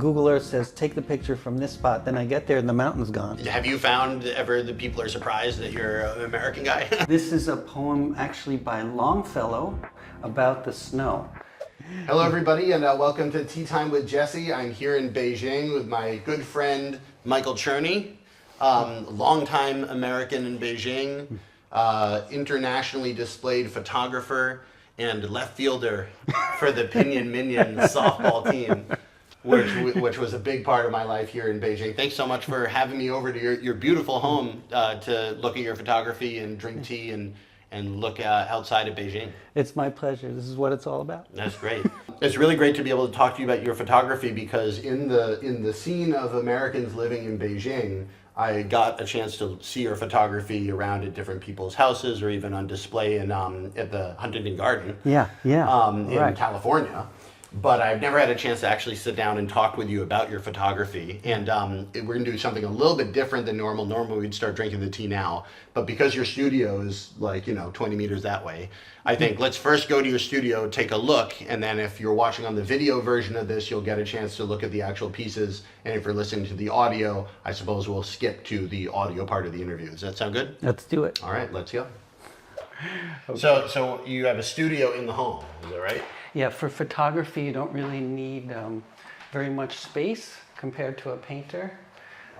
Google Earth says, take the picture from this spot, then I get there and the mountain's gone. Have you found ever that people are surprised that you're an American guy? This is a poem actually by Longfellow about the snow. Hello everybody, and welcome to Tea Time with Jesse. I'm here in Beijing with my good friend Michael Cherney, longtime American in Beijing, internationally displayed photographer, and left fielder for the Pinyin Minion softball team, which was a big part of my life here in Beijing. Thanks so much for having me over to your beautiful home to look at your photography and drink tea and look outside of Beijing. It's my pleasure. This is what it's all about. That's great. It's really great to be able to talk to you about your photography, because in the scene of Americans living in Beijing, I got a chance to see your photography around at different people's houses or even on display in at the Huntington Garden. Yeah. In California. But I've never had a chance to actually sit down and talk with you about your photography. And we're going to do something a little bit different than normal. Normally we'd start drinking the tea now. But because your studio is 20 meters that way, I think let's first go to your studio, take a look. And then if you're watching on the video version of this, you'll get a chance to look at the actual pieces. And if you're listening to the audio, I suppose we'll skip to the audio part of the interview. Does that sound good? Let's do it. All right, let's go. Okay. So you have a studio in the home, is that right? Yeah, for photography, you don't really need very much space compared to a painter.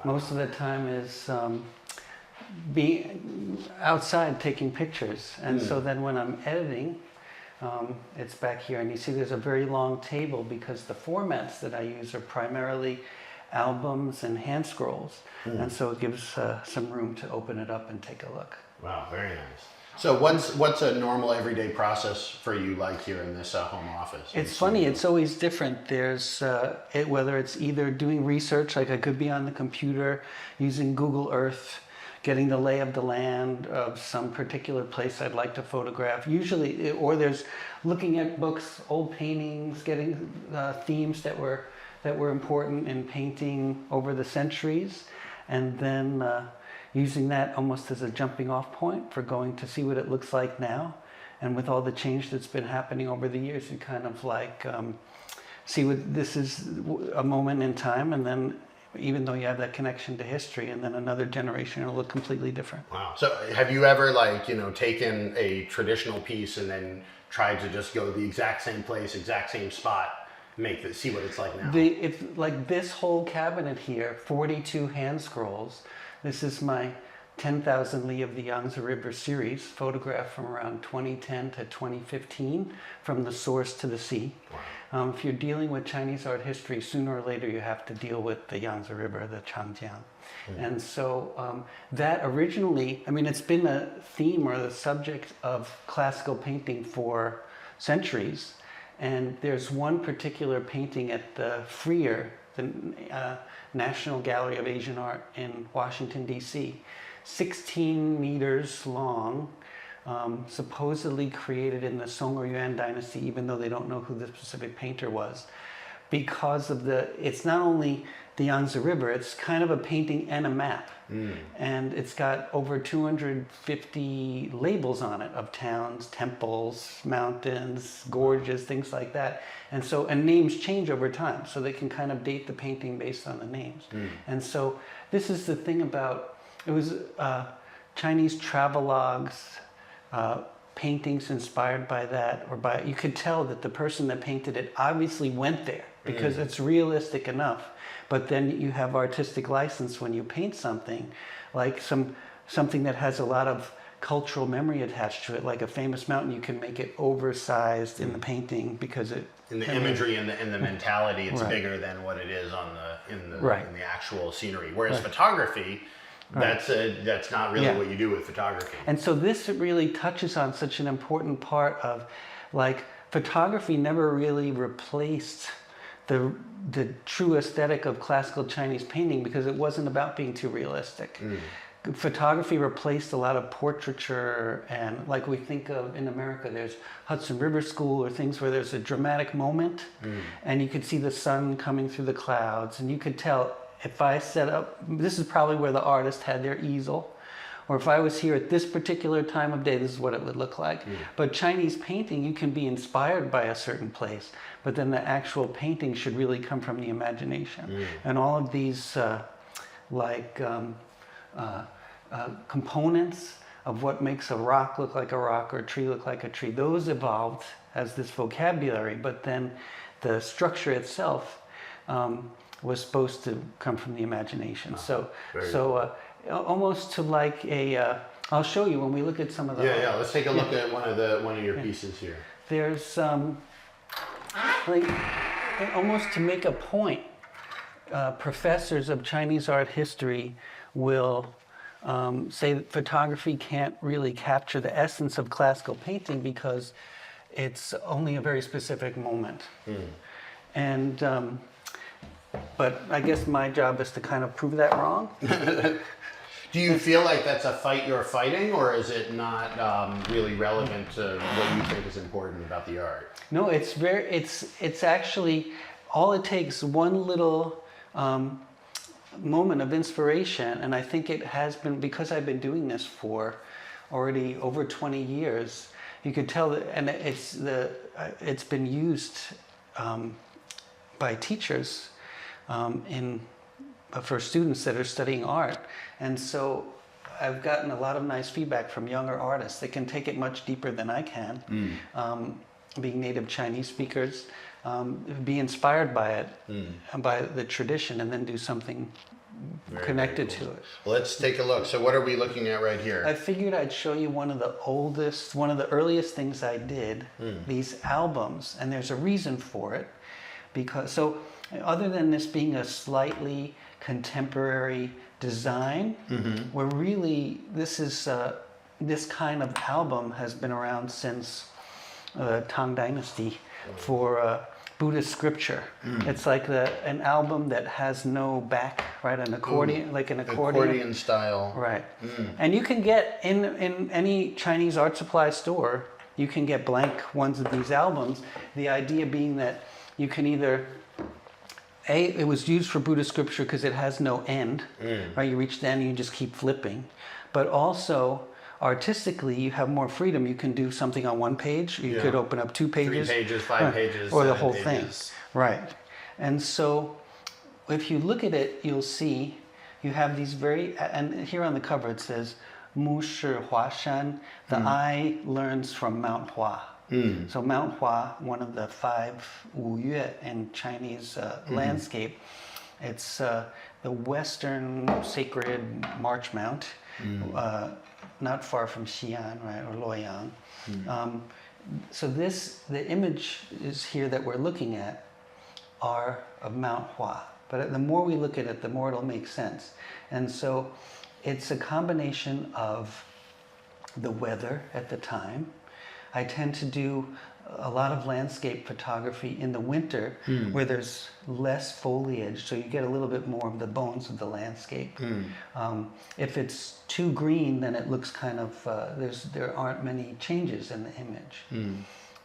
Most of the time is being outside taking pictures. And so then when I'm editing, it's back here. And you see there's a very long table because the formats that I use are primarily albums and hand scrolls. And so it gives some room to open it up and take a look. Wow, very nice. So what's a normal everyday process for you like here in this home office? It's funny, it's always different. There's, whether it's either doing research, like I could be on the computer using Google Earth, getting the lay of the land of some particular place I'd like to photograph. Usually, or there's looking at books, old paintings, getting themes that were important in painting over the centuries, and then using that almost as a jumping off point for going to see what it looks like now. And with all the change that's been happening over the years, you kind of see what this is a moment in time, and then even though you have that connection to history, and then another generation will look completely different. Wow. So have you ever taken a traditional piece and then tried to just go to the exact same place, exact same spot, see what it's like now? It's like this whole cabinet here, 42 hand scrolls. This is my 10,000 Li of the Yangtze River series, photographed from around 2010 to 2015, from the source to the sea. Wow. If you're dealing with Chinese art history, sooner or later you have to deal with the Yangtze River, the Changjiang. And so that originally, it's been a theme or the subject of classical painting for centuries. And there's one particular painting at the Freer, the National Gallery of Asian Art in Washington, D.C., 16 meters long, supposedly created in the Song or Yuan dynasty, even though they don't know who the specific painter was. Because of it's not only the Yangtze River, it's kind of a painting and a map. And it's got over 250 labels on it of towns, temples, mountains, gorges, things like that. And names change over time, so they can kind of date the painting based on the names. And so this is the thing about, it was Chinese travelogues, paintings inspired by that, you could tell that the person that painted it obviously went there because it's realistic enough. But then you have artistic license when you paint something, like something that has a lot of cultural memory attached to it, like a famous mountain. You can make it oversized in the painting because in the imagery and the mentality, it's bigger than what it is in the actual scenery. Whereas photography, that's not really what you do with photography. And so this really touches on such an important part of, photography never really replaced the true aesthetic of classical Chinese painting because it wasn't about being too realistic. Photography replaced a lot of portraiture, and like we think of in America, there's Hudson River School or things where there's a dramatic moment and you could see the sun coming through the clouds, and you could tell if I set up, this is probably where the artist had their easel, Or if I was here at this particular time of day, this is what it would look like. But Chinese painting, you can be inspired by a certain place, but then the actual painting should really come from the imagination. And all of these components of what makes a rock look like a rock or a tree look like a tree, those evolved as this vocabulary, but then the structure itself was supposed to come from the imagination. Almost to like a, I'll show you when we look at some of the... Yeah, let's take a look at one of your pieces here. There's like, almost to make a point, professors of Chinese art history will say that photography can't really capture the essence of classical painting because it's only a very specific moment. And but I guess my job is to kind of prove that wrong. Do you feel like that's a fight you're fighting, or is it not really relevant to what you think is important about the art? No, it's actually, all it takes one little moment of inspiration, and I think it has been, because I've been doing this for already over 20 years, you could tell that, and it's been used by teachers for students that are studying art. And so I've gotten a lot of nice feedback from younger artists that can take it much deeper than I can, being native Chinese speakers, be inspired by it, by the tradition, and then do something connected to it. Let's take a look. So what are we looking at right here? I figured I'd show you one of the earliest things I did, these albums, and there's a reason for it. Because, other than this being a slightly contemporary design, we're really, this kind of album has been around since the Tang Dynasty for Buddhist scripture. It's like an album that has no back, right? An accordion, like an accordion. Accordion style. Right. And you can get, in any Chinese art supply store, you can get blank ones of these albums. The idea being that you can either, it was used for Buddhist scripture because it has no end, right? You reach the end and you just keep flipping. But also, artistically, you have more freedom. You can do something on one page. You could open up 2 pages. 3 pages, 5 pages. Or the whole pages. thing. Right. And so, if you look at it, you'll see you have these and here on the cover it says, Mu Shi Hua Shan, the eye learns from Mount Hua. So Mount Hua, one of the 5 Wu Yue in Chinese landscape, it's the western sacred march mount, not far from Xi'an, right, or Luoyang. So the image is here that we're looking at are of Mount Hua. But the more we look at it, the more it'll make sense. And so it's a combination of the weather at the time. I tend to do a lot of landscape photography in the winter where there's less foliage, so you get a little bit more of the bones of the landscape. If it's too green, then it looks kind of, there aren't many changes in the image.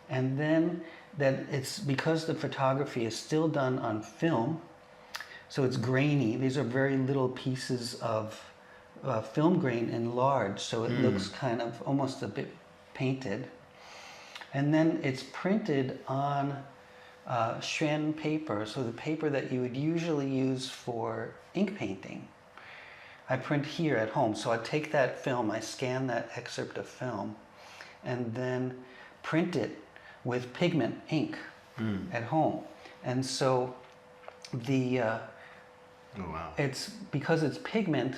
And then it's because the photography is still done on film, so it's grainy. These are very little pieces of film grain enlarged, so it looks kind of almost a bit painted. And then it's printed on Xuan paper, so the paper that you would usually use for ink painting. I print here at home, so I take that film, I scan that excerpt of film, and then print it with pigment ink at home. And so it's because it's pigment,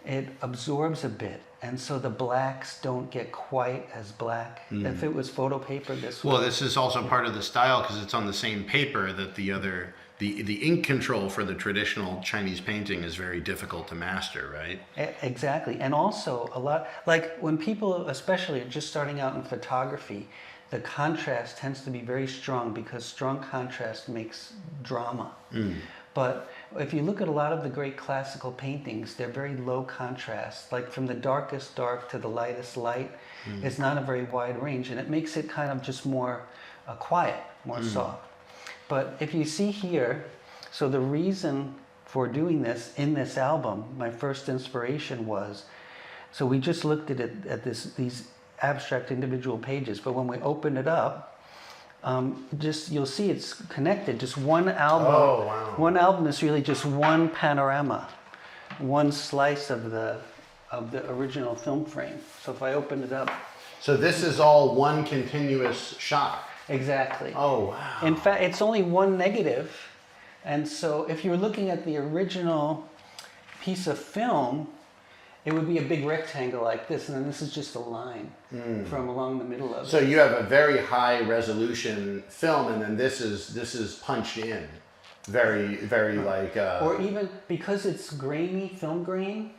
it absorbs a bit, and so the blacks don't get quite as black. If it was photo paper, this would... Well, this is also part of the style because it's on the same paper that the ink control for the traditional Chinese painting is very difficult to master, right? Exactly. And also a lot, like when people especially are just starting out in photography, the contrast tends to be very strong because strong contrast makes drama. But if you look at a lot of the great classical paintings, they're very low contrast. Like from the darkest dark to the lightest light, it's not a very wide range, and it makes it kind of just more quiet, more soft. But if you see here, so the reason for doing this in this album, my first inspiration was So we just looked at it at these abstract individual pages, but when we open it up, just you'll see it's connected. Just one album. Oh, wow. One album is really just one panorama, one slice of the original film frame. So if I open it up, So this is all one continuous shot. exactly. Oh, wow. In fact, it's only one negative, and so if you were looking at the original piece of film, it would be a big rectangle like this, and then this is just a line from along the middle of it. So you have a very high resolution film, and then this is punched in, very like. Or even because it's grainy, film grain,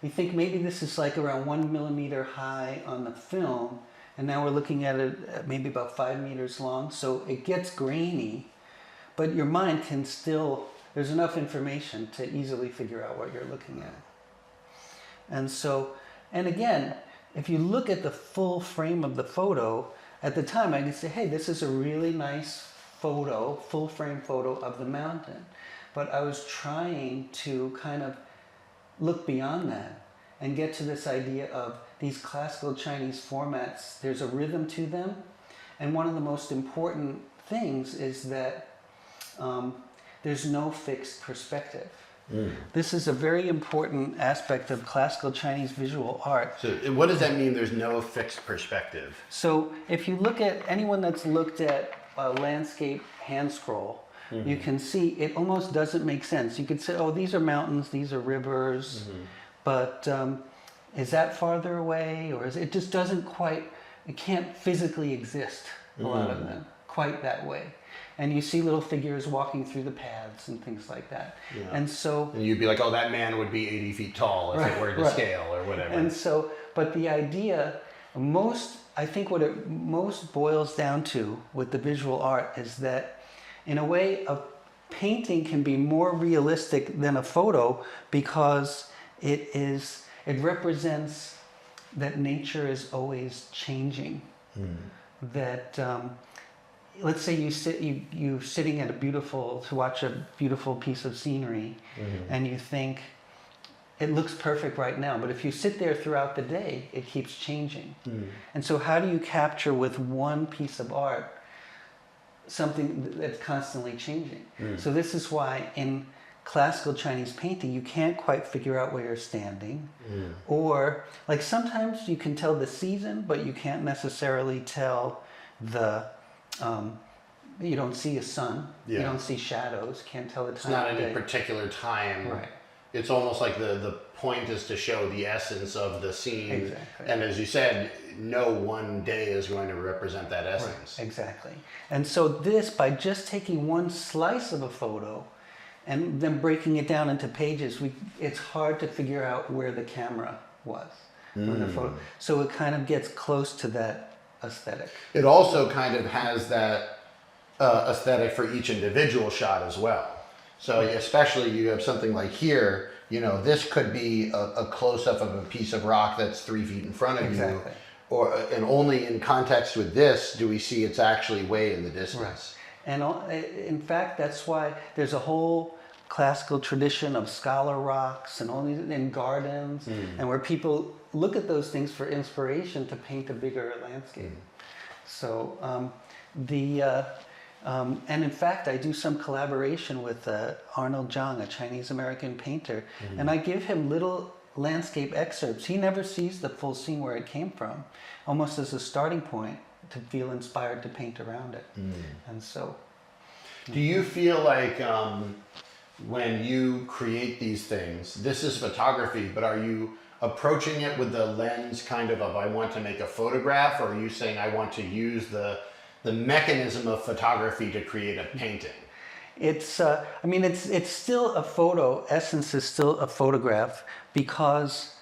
you think maybe this is like around 1 millimeter high on the film, and now we're looking at it at maybe about 5 meters long. So it gets grainy, but your mind can still. There's enough information to easily figure out what you're looking at. And so, and again, if you look at the full frame of the photo, at the time I could say, hey, this is a really nice photo, full frame photo of the mountain. But I was trying to kind of look beyond that and get to this idea of these classical Chinese formats. There's a rhythm to them. And one of the most important things is that there's no fixed perspective. This is a very important aspect of classical Chinese visual art. So what does that mean? There's no fixed perspective. So if you look at anyone that's looked at a landscape hand scroll, you can see it almost doesn't make sense. You could say, oh, these are mountains, these are rivers, but is that farther away? Or is it just doesn't quite, it can't physically exist, a lot of them, quite that way. And you see little figures walking through the paths and things like that. Yeah. And so... And you'd be like, oh, that man would be 80 feet tall if it were to scale or whatever. And so, but the idea, I think what it most boils down to with the visual art is that in a way a painting can be more realistic than a photo because it represents that nature is always changing. That let's say you're sitting at to watch a beautiful piece of scenery, and you think it looks perfect right now, but if you sit there throughout the day, it keeps changing. And so how do you capture with one piece of art something that's constantly changing? So this is why in classical Chinese painting, you can't quite figure out where you're standing. Or like sometimes you can tell the season, but you can't necessarily tell you don't see a sun, you don't see shadows, can't tell the time. It's not of any day. particular time. Right. It's almost like the point is to show the essence of the scene. Exactly. And as you said, no one day is going to represent that essence. Right. Exactly. And so this, by just taking one slice of a photo and then breaking it down into pages, it's hard to figure out where the camera was. When the photo, so it kind of gets close to that aesthetic. It also kind of has that aesthetic for each individual shot as well. So especially you have something like here, this could be a close-up of a piece of rock that's 3 feet in front of you. And only in context with this do we see it's actually way in the distance. Right. And in fact, that's why there's a whole classical tradition of scholar rocks and only in gardens, and where people look at those things for inspiration to paint a bigger landscape. So and in fact, I do some collaboration with Arnold Zhang, a Chinese-American painter, and I give him little landscape excerpts. He never sees the full scene where it came from, almost as a starting point to feel inspired to paint around it. And so... Do you feel like when you create these things, this is photography, but are you approaching it with the lens kind of I want to make a photograph, or are you saying I want to use the mechanism of photography to create a painting? It's still a photo. Essence is still a photograph because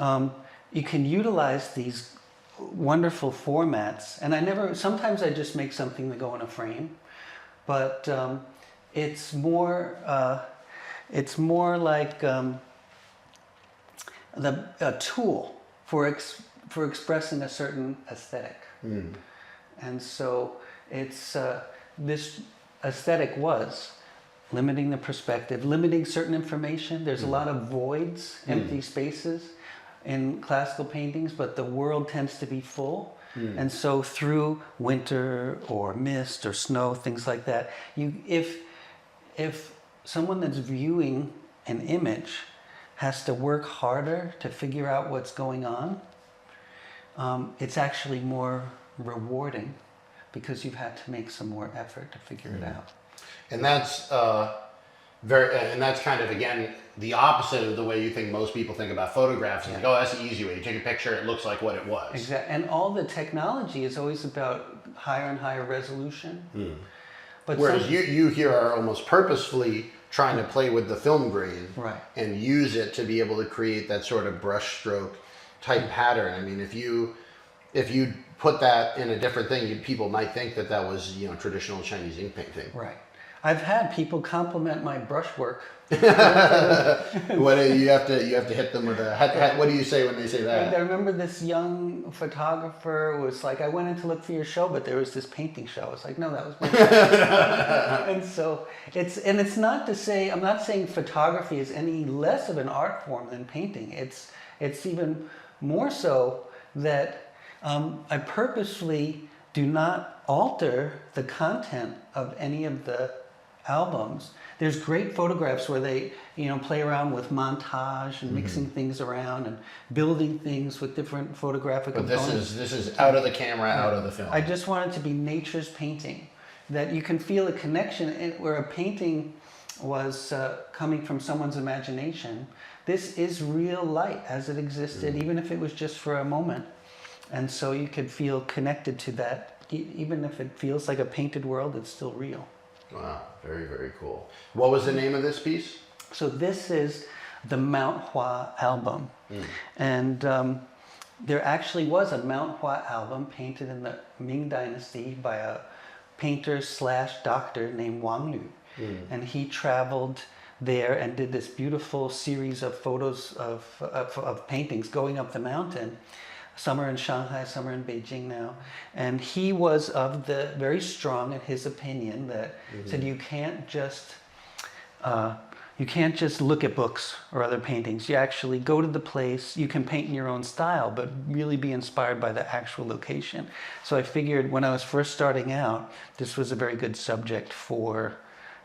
you can utilize these wonderful formats. And sometimes I just make something to go in a frame, but it's more like a tool for expressing a certain aesthetic. And so it's this aesthetic was limiting the perspective, limiting certain information. There's a lot of voids, empty spaces. in classical paintings, but the world tends to be full. And so through winter or mist or snow, things like that, if someone that's viewing an image has to work harder to figure out what's going on, it's actually more rewarding because you've had to make some more effort to figure it out. And that's and that's kind of, again, the opposite of the way you think most people think about photographs. It's like, oh, that's the easy way. You take a picture, it looks like what it was. Exactly. And all the technology is always about higher and higher resolution. But whereas you here are almost purposefully trying to play with the film grain, right, and use it to be able to create that sort of brushstroke type pattern. I mean, if you put that in a different thing, people might think that that was, you know, traditional Chinese ink painting. right. I've had people compliment my brushwork. What do you have to hit them with a what do you say when they say that? I remember this young photographer was like, I went in to look for your show, but there was this painting show. I was like, no, that was my show. And so it's not to say, I'm not saying photography is any less of an art form than painting. It's even more so that I purposefully do not alter the content of any of the albums. There's great photographs where they, you know, play around with montage and mixing things around and building things with different photographic components. This is out of the camera, out of the film. I just want it to be nature's painting, that you can feel a connection where a painting was coming from someone's imagination. This is real light as it existed, even if it was just for a moment. And so you could feel connected to that. Even if it feels like a painted world, it's still real. Wow, very, very cool. What was the name of this piece? So this is the Mount Hua album. And there actually was a Mount Hua album painted in the Ming Dynasty by a painter/doctor named Wang Lu. And he traveled there and did this beautiful series of photos of paintings going up the mountain. Some are in Shanghai, some are in Beijing now. And he was very strong in his opinion that said you can't just look at books or other paintings. You actually go to the place, you can paint in your own style, but really be inspired by the actual location. So I figured when I was first starting out, this was a very good subject for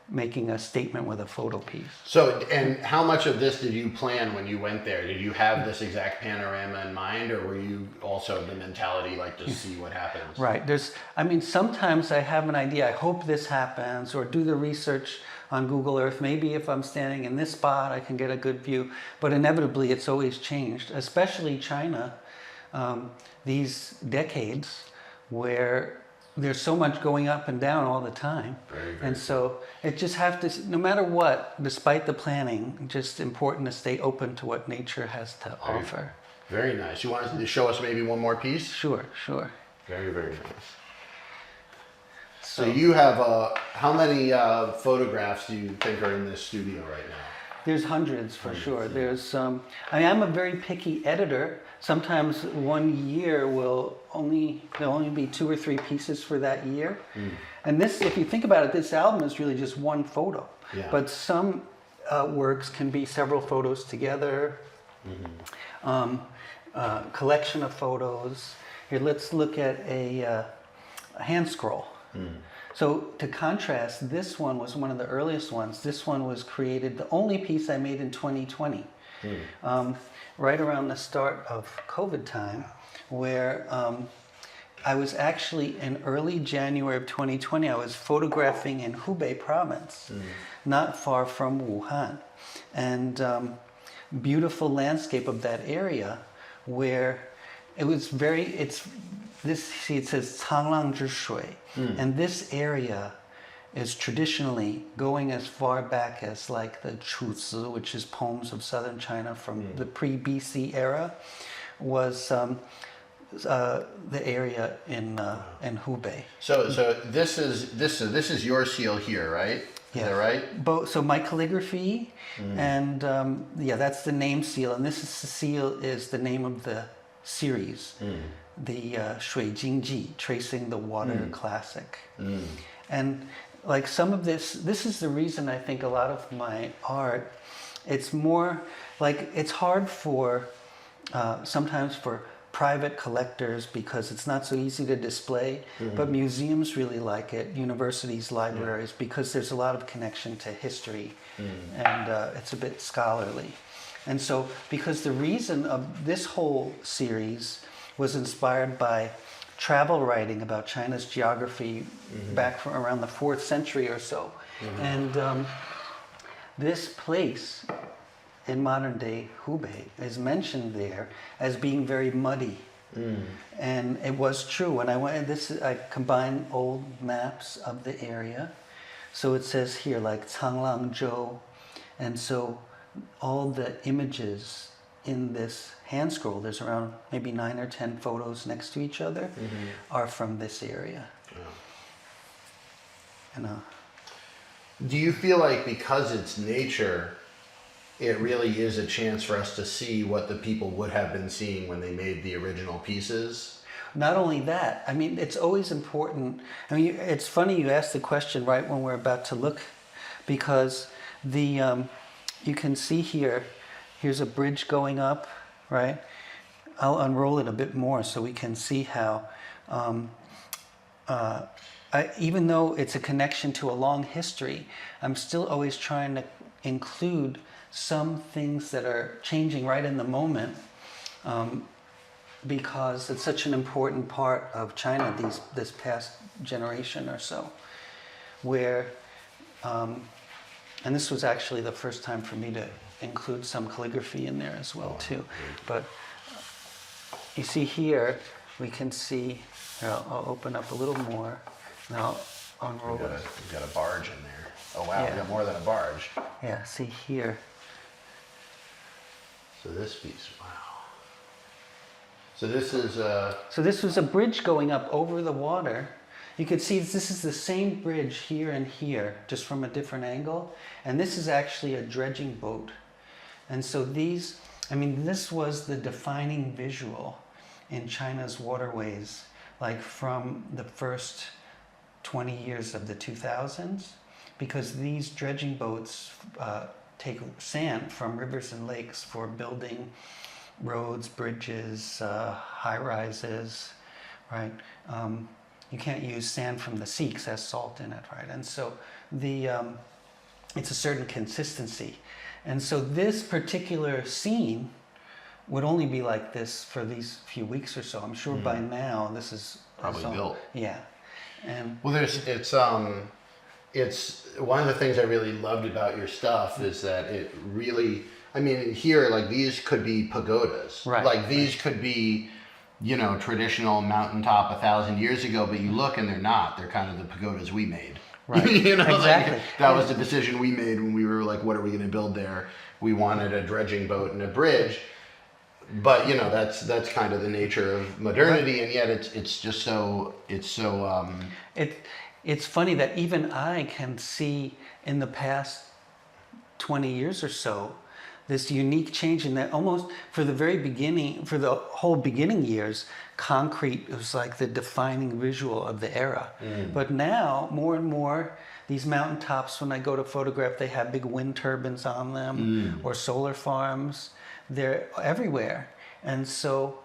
making a statement with a photo piece. So, and how much of this did you plan when you went there? Did you have this exact panorama in mind, or were you also the mentality like to see what happens? Right. Sometimes I have an idea, I hope this happens, or do the research on Google Earth. Maybe if I'm standing in this spot, I can get a good view. But inevitably, it's always changed, especially China, these decades where there's so much going up and down all the time. And so it just no matter what, despite the planning, just important to stay open to what nature has to offer. Very nice. You want to show us maybe one more piece? Sure. Very, very nice. So you have, how many photographs do you think are in this studio right now? There's hundreds for sure. There's, I'm a very picky editor. Sometimes one year there'll only be 2 or 3 pieces for that year. And this, if you think about it, this album is really just one photo. Yeah. But some works can be several photos together, collection of photos. Here, let's look at a hand scroll. So to contrast, this one was one of the earliest ones. This one was created, the only piece I made in 2020, right around the start of COVID time, where I was actually in early January of 2020, I was photographing in Hubei province, not far from Wuhan. And beautiful landscape of that area where it was it says Canglang Zhi Shui. And this area is traditionally going as far back as like the Chuzi, which is poems of southern China from the pre-BC era, was the area in Hubei. So this is your seal here, right? Yeah. Is that right? So my calligraphy, and that's the name seal, and this is the seal is the name of the series, the Shui Jingji, tracing the water classic, and like some of this is the reason I think a lot of my art, it's more like it's hard for sometimes for private collectors because it's not so easy to display, but museums really like it, universities, libraries, because there's a lot of connection to history, and it's a bit scholarly. And so, because the reason of this whole series was inspired by travel writing about China's geography back from around the 4th century or so. And this place in modern day Hubei is mentioned there as being very muddy. And it was true. When I went, I combined old maps of the area. So it says here like Canglangzhou. And so all the images in this hand scroll, there's around maybe 9 or 10 photos next to each other, are from this area. And, do you feel like because it's nature, it really is a chance for us to see what the people would have been seeing when they made the original pieces? not only that, I mean, it's always important. I mean, it's funny you asked the question right when we're about to look, because the you can see here, here's a bridge going up, right? I'll unroll it a bit more so we can see how, even though it's a connection to a long history, I'm still always trying to include some things that are changing right in the moment, because it's such an important part of China this past generation or so, where, and this was actually the first time for me to include some calligraphy in there as well too. But you see here, we can see, here, I'll open up a little more, and I'll unroll it. We've got a barge in there. Oh wow, Yeah. we got more than a barge. Yeah, see here. So this piece, wow. So this is, So this was a bridge going up over the water. You could see this is the same bridge here and here, just from a different angle. And this is actually a dredging boat. And so these, I mean, this was the defining visual in China's waterways, like from the first 20 years of the 2000s, because these dredging boats take sand from rivers and lakes for building roads, bridges, high-rises, right? You can't use sand from the sea because it has salt in it, right? And so it's a certain consistency. And so this particular scene would only be like this for these few weeks or so. I'm sure by now this is Probably all- built. Yeah. And well, it's one of the things I really loved about your stuff is that it really, I mean, here, like these could be pagodas. Right. Like these could be, you know, traditional mountaintop 1,000 years ago, but you look and they're not. They're kind of the pagodas we made. Right. You know, Exactly. like, that was the decision we made when we were like, what are we going to build there? We wanted a dredging boat and a bridge. But you know, that's kind of the nature of modernity, and yet it's just so It's funny that even I can see in the past 20 years or so this unique change in that almost for the very beginning, for the whole beginning years, concrete was like the defining visual of the era. But now, more and more, these mountaintops, when I go to photograph, they have big wind turbines on them or solar farms. They're everywhere. And so,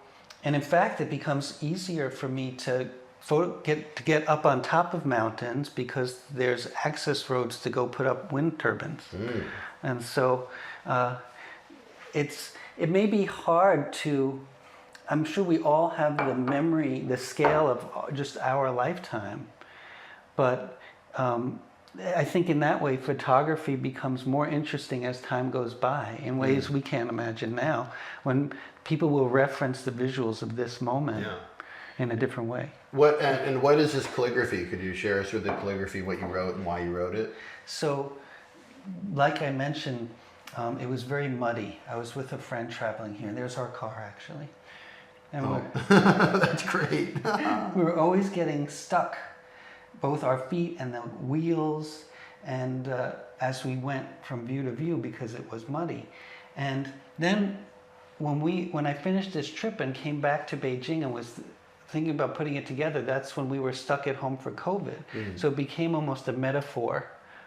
and in fact, it becomes easier for me to get up on top of mountains because there's access roads to go put up wind turbines. And so it may be hard to, I'm sure we all have the memory, the scale of just our lifetime, but I think in that way photography becomes more interesting as time goes by in ways we can't imagine now, when people will reference the visuals of this moment in a different way. What and what is this calligraphy? Could you share us with the calligraphy, what you wrote and why you wrote it? So, like I mentioned, it was very muddy. I was with a friend traveling here. There's our car, actually. And That's great. we were always getting stuck, both our feet and the wheels, and as we went from view to view because it was muddy. And then when I finished this trip and came back to Beijing and was thinking about putting it together, that's when we were stuck at home for COVID. So it became almost a metaphor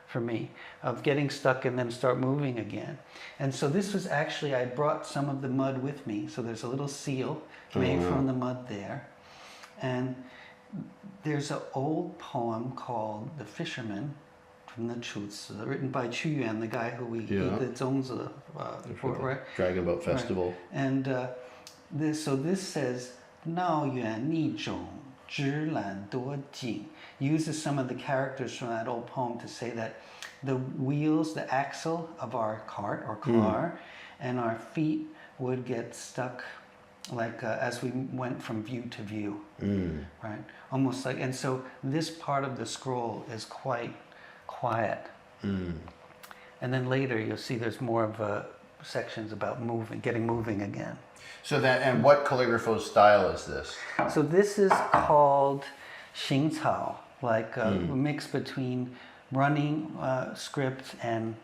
for me of getting stuck and then start moving again. And so this was actually, I brought some of the mud with me. So there's a little seal made from the mud there. And there's an old poem called The Fisherman from the Chuzi, written by Qu Yuan, the guy who we eat the zongzi for, right? Dragon Boat Festival. Right. And this says, 闹远逆种, 直览多景, uses some of the characters from that old poem to say that the wheels, the axle of our cart or car, and our feet would get stuck like as we went from view to view, right? Almost like, and so this part of the scroll is quite quiet. And then later you'll see there's more of sections about moving, getting moving again. So that, and what calligrapher's style is this? So this is called 行草, like a mix between running script and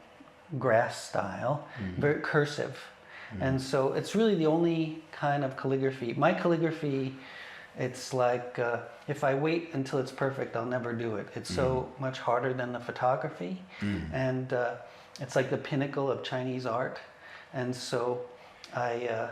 grass style, very cursive. And so it's really the only kind of calligraphy. My calligraphy, it's like if I wait until it's perfect, I'll never do it. It's so much harder than the photography. And it's like the pinnacle of Chinese art. And so I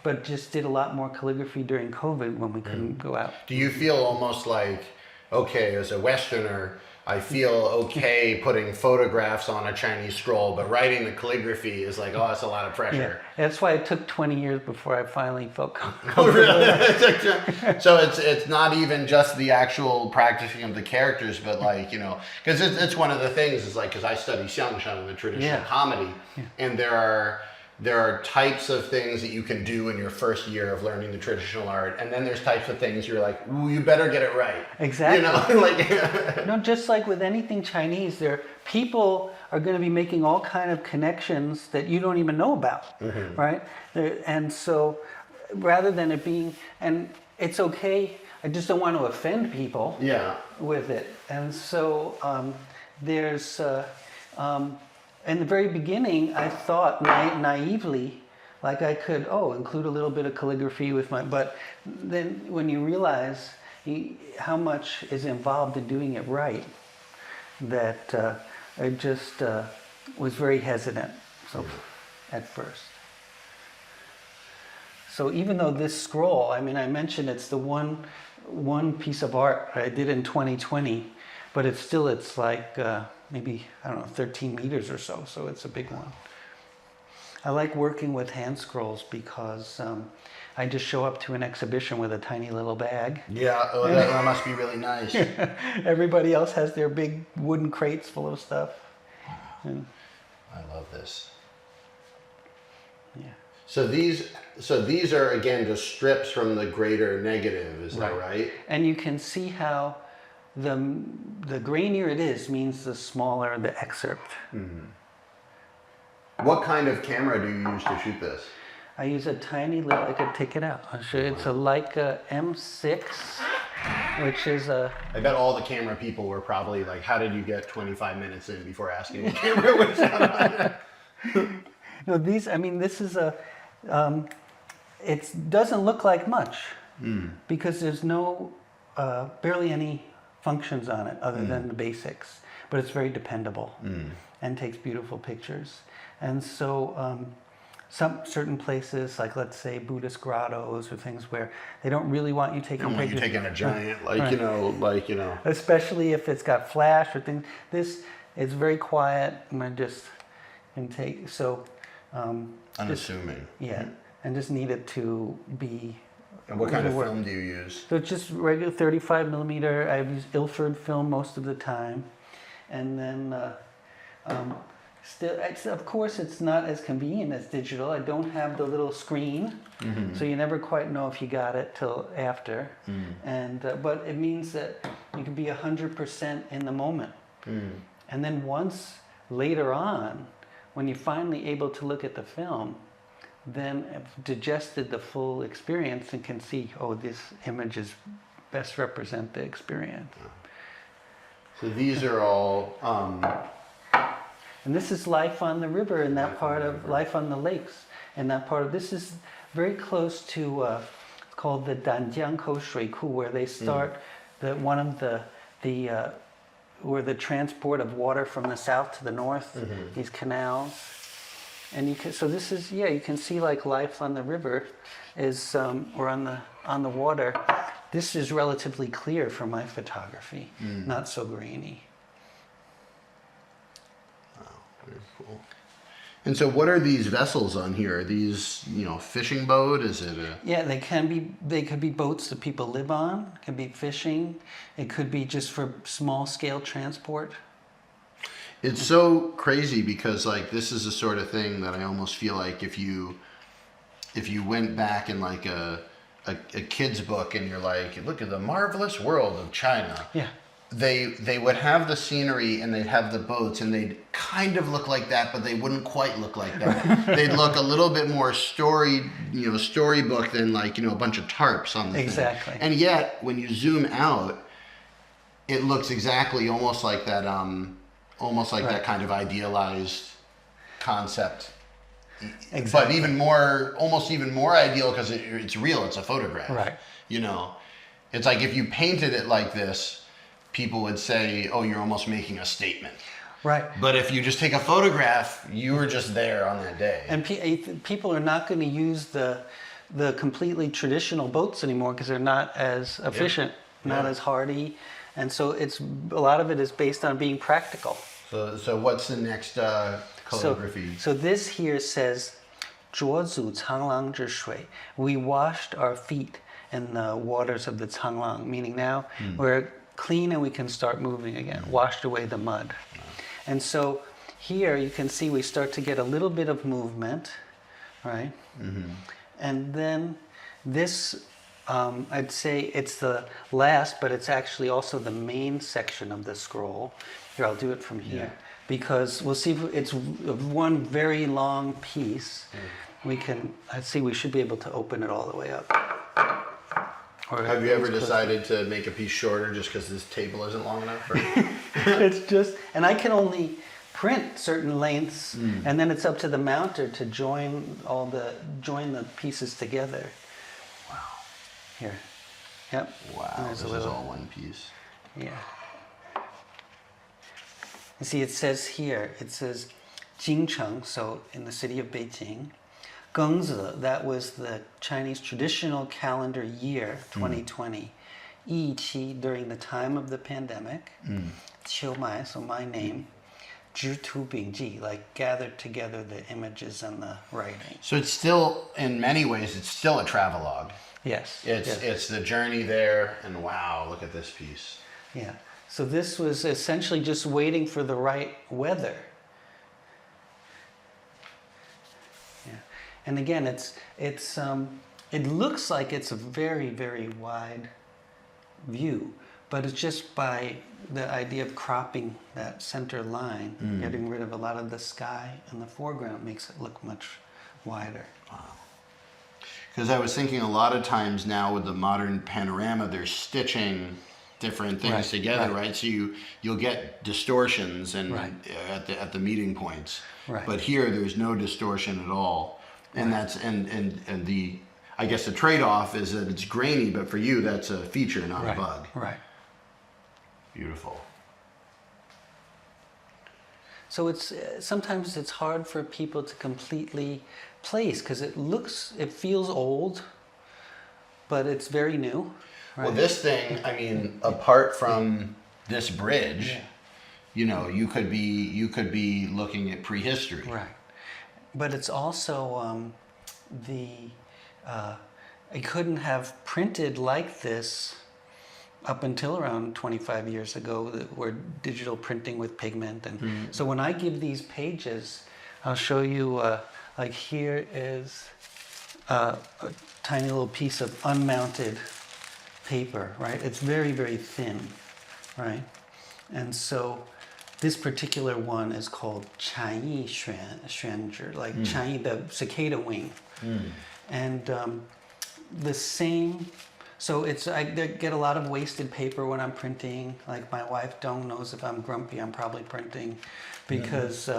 but just did a lot more calligraphy during COVID when we couldn't go out. Do you feel almost like, okay, as a Westerner, I feel okay putting photographs on a Chinese scroll, but writing the calligraphy is like, oh, that's a lot of pressure. Yeah. That's why it took 20 years before I finally felt comfortable. Oh, really? So it's not even just the actual practicing of the characters, but like, you know, because it's one of the things is like, because I study xiangshan, the traditional comedy, and there are types of things that you can do in your first year of learning the traditional art, and then there's types of things you're like, ooh, you better get it right. Exactly. You know, like no, just like with anything Chinese, people are going to be making all kind of connections that you don't even know about, right? And so, rather than it being, and it's okay. I just don't want to offend people. With it, and so there's. In the very beginning, I thought naively, like I could, include a little bit of calligraphy with but then when you realize how much is involved in doing it right, that I just was very hesitant at first. So even though this scroll, I mean, I mentioned it's the one piece of art I did in 2020, but it's like maybe, I don't know, 13 meters or so. So it's a big one. I like working with hand scrolls because I just show up to an exhibition with a tiny little bag. Yeah, that must be really nice. Everybody else has their big wooden crates full of stuff. And, I love this. Yeah. So these are again just strips from the greater negative, is that right? And you can see how the grainier it is means the smaller the excerpt. What kind of camera do you use to shoot this? I use a tiny little, I could take it out. I'll show you. It's a Leica M6, which is a... I bet all the camera people were probably like, how did you get 25 minutes in before asking what camera was on? No, this is a... it doesn't look like much because there's no, barely any functions on it other than the basics, but it's very dependable and takes beautiful pictures. And so some certain places, like let's say Buddhist grottos or things where they don't really want you taking pictures. You're taking a giant, you know. Especially if it's got flash or things. This is very quiet and I just can take, so. Unassuming. And just need it to be. And what kind of film do you use? So it's just regular 35 millimeter. I use Ilford film most of the time, and then of course it's not as convenient as digital. I don't have the little screen, so you never quite know if you got it till after. And but it means that you can be 100% in the moment, and then once later on, when you're finally able to look at the film, then I've digested the full experience and can see, this image is best represent the experience. So these are all... and this is life on the river and that part of life on the lakes. And that part of, this is very close to, it's called the Danjiangkou Shui Ku, where they start, one of the the transport of water from the south to the north, these canals. And you can, so this is, yeah, you can see like life on the river is, or on the water. This is relatively clear for my photography, not so grainy. Wow, very cool. And so what are these vessels on here? Are these, fishing boat? Is it a... Yeah, they could be boats that people live on, it could be fishing, it could be just for small scale transport. It's so crazy because like this is the sort of thing that I almost feel like if you went back in like a kid's book and you're like, look at the marvelous world of China. Yeah. They would have the scenery and they'd have the boats and they'd kind of look like that, but they wouldn't quite look like that. They'd look a little bit more storybook than like, a bunch of tarps on the Exactly. thing. And yet when you zoom out, it looks exactly almost like that that kind of idealized concept. Exactly. But almost even more ideal because it's real, it's a photograph. Right. It's like if you painted it like this, people would say, oh, you're almost making a statement. Right. But if you just take a photograph, you were just there on that day. And people are not going to use the completely traditional boats anymore because they're not as efficient, not as hardy. And so a lot of it is based on being practical. So what's the next calligraphy? So this here says, 浊祖长廊之水. We washed our feet in the waters of the Changlang, meaning now we're clean and we can start moving again, washed away the mud. And so here you can see we start to get a little bit of movement, right? And then this, I'd say it's the last, but it's actually also the main section of the scroll. Here, I'll do it from here. Because we'll see if it's one very long piece. Let's see, we should be able to open it all the way up. Or Have you ever decided to make a piece shorter just because this table isn't long enough? It's just, and I can only print certain lengths, and then it's up to the mounter to join the pieces together. Wow. Here. Yep. Wow, this is all one piece. Yeah. You see, it says here, Jingcheng, so in the city of Beijing. Gengzi, that was the Chinese traditional calendar year, 2020. Yiqi, during the time of the pandemic. Qiu Mai, so my name. Zhitu Bingji, like gathered together the images and the writing. So it's still, in many ways, it's still a travelogue. Yes. It's the journey there, and wow, look at this piece. Yeah. So this was essentially just waiting for the right weather. Yeah. And again, it looks like it's a very, very wide view, but it's just by the idea of cropping that center line, getting rid of a lot of the sky in the foreground makes it look much wider. Wow. Because I was thinking a lot of times now with the modern panorama, they're stitching different things together, right? So you'll get distortions and at the meeting points. Right. But here there's no distortion at all. And that's and the I guess the trade-off is that it's grainy, but for you that's a feature, not a bug. Right. Beautiful. So sometimes it's hard for people to completely place because it feels old, but it's very new. Right? Well, this thing, I mean, apart from this bridge, you could be looking at prehistory. Right. But it's also I couldn't have printed like this up until around 25 years ago, where digital printing with pigment. And so when I give these pages, I'll show you, like here is a tiny little piece of unmounted paper, right? It's very, very thin, right? And so this particular one is called Chai Xuanzhi, like Chai, the cicada wing. And the same, so I get a lot of wasted paper when I'm printing. Like my wife Dong knows if I'm grumpy, I'm probably printing because,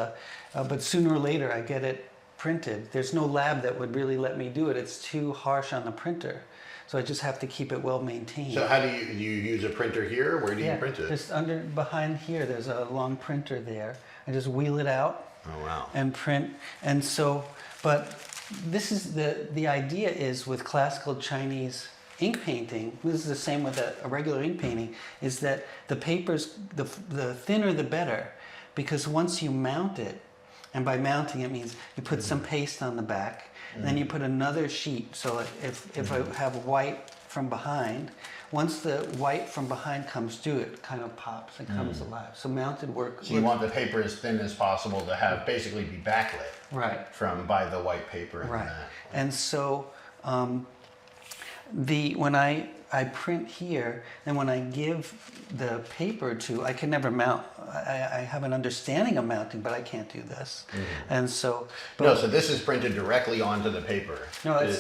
but sooner or later I get it printed. There's no lab that would really let me do it. It's too harsh on the printer. So I just have to keep it well maintained. So how do you use a printer here? Where do you print it? Just behind here, there's a long printer there. I just wheel it out. Oh wow. And print. And so, but this is the idea is with classical Chinese ink painting, this is the same with a regular ink painting, is that the papers, the thinner the better, because once you mount it, and by mounting it means you put some paste on the back, and then you put another sheet. So if I have white from behind, once the white from behind comes through, it kind of pops and comes alive. So mounted work. So you want the paper as thin as possible to have basically be backlit. Right. By the white paper. And right. that. And so when I print here, and when I give the paper to, I can never mount. I have an understanding of mounting, but I can't do this. And so. No, so this is printed directly onto the paper. No, it's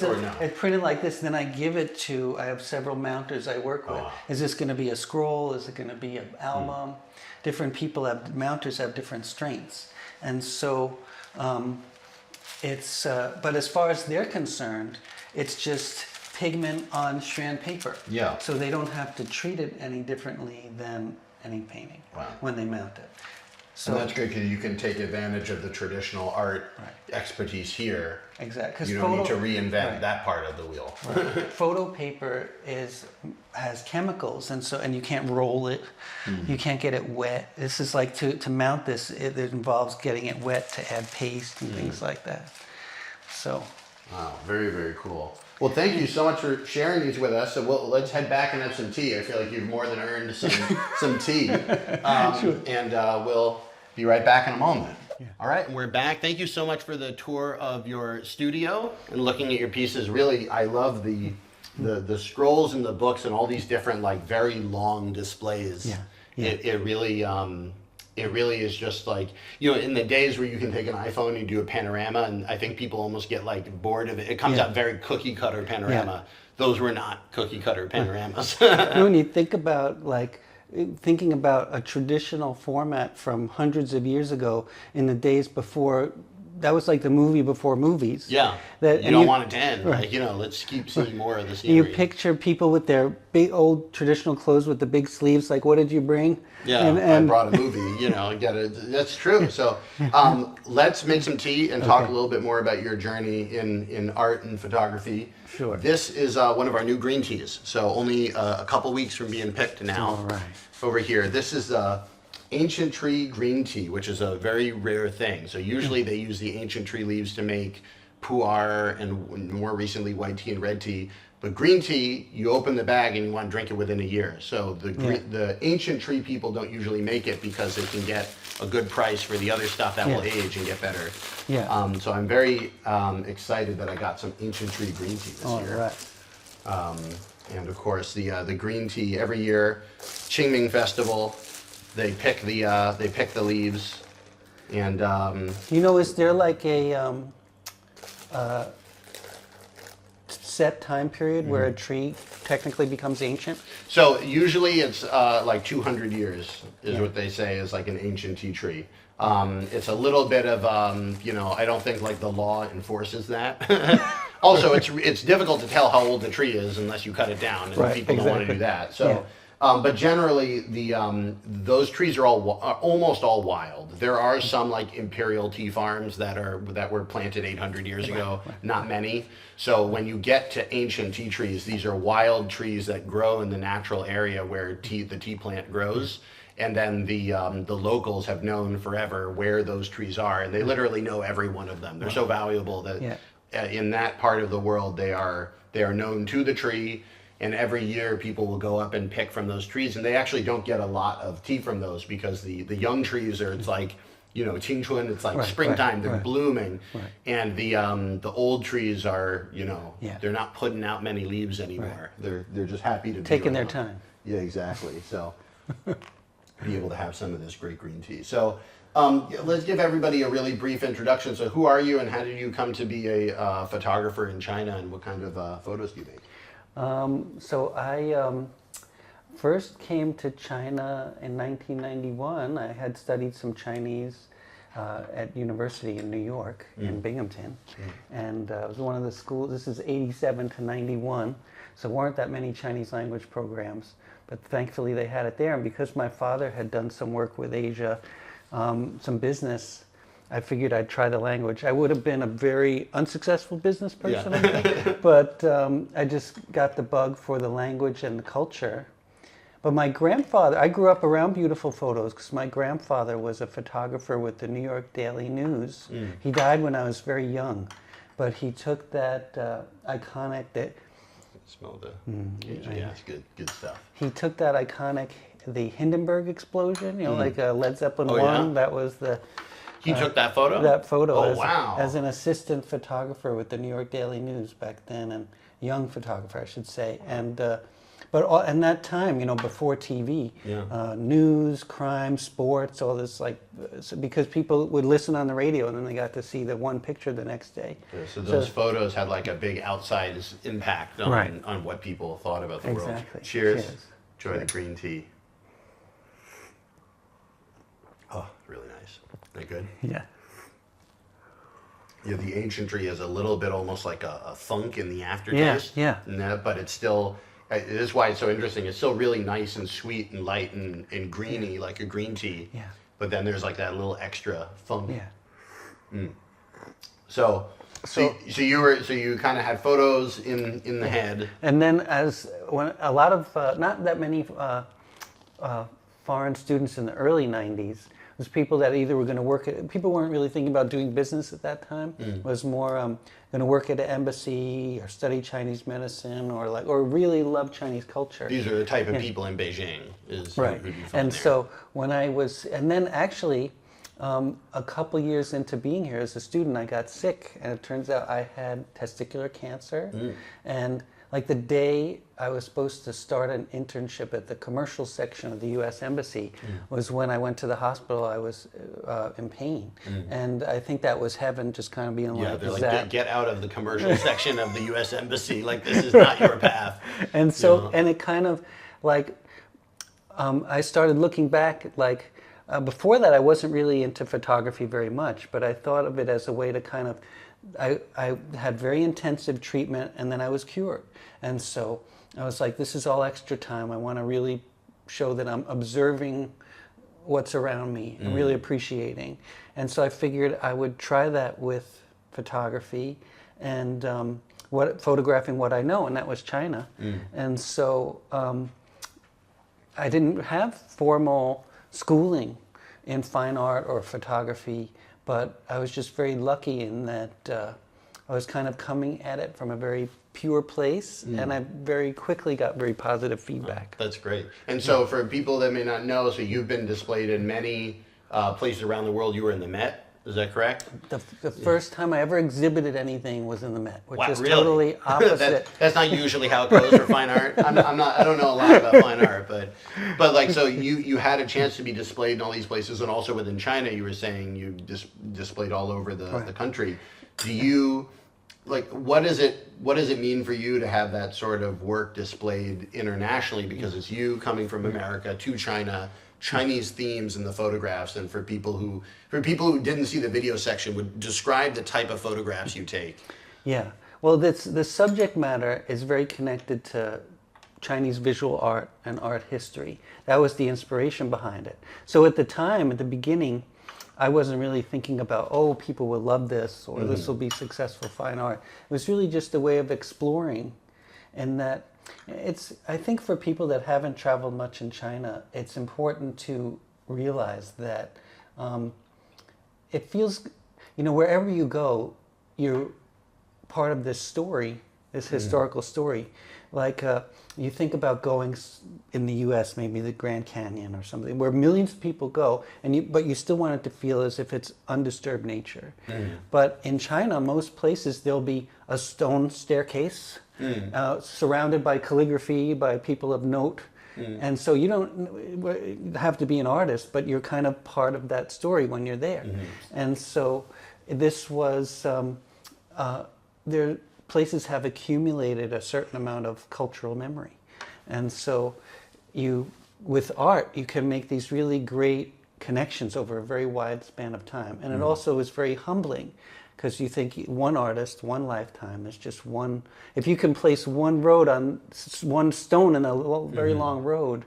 printed like this. Then I give it to. I have several mounters I work with. Is this going to be a scroll? Is it going to be an album? Different people mounters have different strengths, and so it's. But as far as they're concerned, it's just pigment on strand paper. Yeah. So they don't have to treat it any differently than any painting when they mount it. So and that's good because you can take advantage of the traditional art expertise here. Exactly. You don't need to reinvent that part of the wheel. Photo paper has chemicals, and you can't roll it. You can't get it wet. This is like to mount this. It involves getting it wet to add paste and things like that. So. Wow, very, very cool. Well, thank you so much for sharing these with us. So let's head back and have some tea. I feel like you've more than earned some tea. Sure. And we'll be right back in a moment. Yeah. All right, we're back. Thank you so much for the tour of your studio and looking at your pieces. Really, I love the scrolls and the books and all these different, like, very long displays. Yeah. Yeah. It really is just like, in the days where you can take an iPhone and do a panorama, and I think people almost get like bored of it. It comes out very cookie cutter panorama. Yeah. Those were not cookie cutter panoramas. When you think about thinking about a traditional format from hundreds of years ago in the days before, that was like the movie before movies. Yeah, you don't want it to end. Right. Like, let's keep seeing more of the scenery. You picture people with their big old traditional clothes with the big sleeves, like, what did you bring? Yeah, I brought a movie, that's true. So let's make some tea and talk a little bit more about your journey in art and photography. Sure. This is one of our new green teas. So only a couple weeks from being picked now. All right. Over here. This is ancient tree green tea, which is a very rare thing. So usually they use the ancient tree leaves to make pu'er and more recently white tea and red tea. But green tea, you open the bag and you want to drink it within a year. So the ancient tree people don't usually make it because they can get a good price for the other stuff that will age and get better. Yeah. So I'm very excited that I got some ancient tree green tea this year. All right. And of course the green tea every year, Qingming Festival. They pick the leaves, and is there like a set time period where a tree technically becomes ancient? So usually it's like 200 years is what they say is like an ancient tea tree. It's a little bit of I don't think like the law enforces that. Also, it's difficult to tell how old the tree is unless you cut it down, and people don't want to do that. So. Yeah. But generally, those trees are almost all wild. There are some like imperial tea farms that were planted 800 years ago. Not many. So when you get to ancient tea trees, these are wild trees that grow in the natural area where the tea plant grows. And then the locals have known forever where those trees are, and they literally know every one of them. They're so valuable that in that part of the world they are known to the tree. And every year people will go up and pick from those trees, and they actually don't get a lot of tea from those because the young trees are, it's like, qingchun, it's like springtime, they're blooming. And the old trees are, they're not putting out many leaves anymore. They're just happy to be taking their time. Yeah, exactly. So be able to have some of this great green tea. So let's give everybody a really brief introduction. So who are you, and how did you come to be a photographer in China, and what kind of photos do you make? So I first came to China in 1991. I had studied some Chinese at university in New York, in Binghamton. And it was one of the schools, this is 87 to 91, so weren't that many Chinese language programs, but thankfully they had it there. And because my father had done some work with Asia, some business, I figured I'd try the language. I would have been a very unsuccessful business person, I think, but I just got the bug for the language and the culture. But my grandfather, I grew up around beautiful photos because my grandfather was a photographer with the New York Daily News. He died when I was very young, but he took that iconic, Smell the yeah, it's good stuff. he took that iconic, the Hindenburg explosion, you know, like Led Zeppelin Oh, 1, yeah? that was the... He took that photo? That photo Oh, wow. as an assistant photographer with the New York Daily News back then, and young photographer, I should say. And in that time, you know, before TV, news, crime, sports, all this, like, because people would listen on the radio and then they got to see the one picture the next day. Yeah, so those photos had like a big outside impact on what people thought about the world. Exactly. Cheers. Cheers. Enjoy the green tea. Oh, really nice. Isn't that good? Yeah. Yeah, the ancientry is a little bit almost like a funk in the aftertaste. Yeah. But it's still, it is why it's so interesting. It's still really nice and sweet and light and greeny, like a green tea. Yeah. But then there's like that little extra funk. Yeah. So you kind of had photos in the head. And then when a lot of, not that many foreign students in the early 90s, was people that either were going to work at, people weren't really thinking about doing business at that time. It was more going to work at an embassy or study Chinese medicine or really love Chinese culture. These are the type of people in Beijing Right. who'd be from And there. so when I was, and then actually a couple years into being here as a student, I got sick, and it turns out I had testicular cancer. And like the day I was supposed to start an internship at the commercial section of the U.S. Embassy was when I went to the hospital. I was in pain, and I think that was heaven just kind of being like, they're like, "Zap." get out of the commercial section of the U.S. Embassy. Like, this is not your path. And so, and it kind of like, I started looking back, like, before that I wasn't really into photography very much, but I thought of it as a way to kind of, I had very intensive treatment and then I was cured. And so I was like, this is all extra time. I want to really show that I'm observing what's around me and really appreciating. And so I figured I would try that with photography and photographing what I know, and that was China. And so I didn't have formal schooling in fine art or photography, but I was just very lucky in that I was kind of coming at it from a very pure place, and I very quickly got very positive feedback. That's great. And so for people that may not know, so you've been displayed in many places around the world. You were in the Met, is that correct? The first time I ever exhibited anything was in the Met, which is really? totally opposite. That's not usually how it goes for fine art. I don't know a lot about fine art, but like, so you had a chance to be displayed in all these places, and also within China, you were saying you displayed all over the country. Do you, like, what does it mean for you to have that sort of work displayed internationally? Because it's you coming from America to China, Chinese themes in the photographs, and for people who didn't see the video section, would describe the type of photographs you take. Yeah, well, the subject matter is very connected to Chinese visual art and art history. That was the inspiration behind it. So at the time, at the beginning, I wasn't really thinking about, oh, people will love this, or this will be successful fine art. It was really just a way of exploring, and that I think for people that haven't traveled much in China, it's important to realize that it feels, wherever you go, you're part of this story, this historical story. Like you think about going in the U.S., maybe the Grand Canyon or something, where millions of people go, but you still want it to feel as if it's undisturbed nature. But in China, most places there'll be a stone staircase surrounded by calligraphy by people of note. And so you don't have to be an artist, but you're kind of part of that story when you're there. And so this was, places have accumulated a certain amount of cultural memory. And so with art, you can make these really great connections over a very wide span of time. And it also is very humbling, because you think one artist, one lifetime is just one. If you can place one road on one stone in a very long road,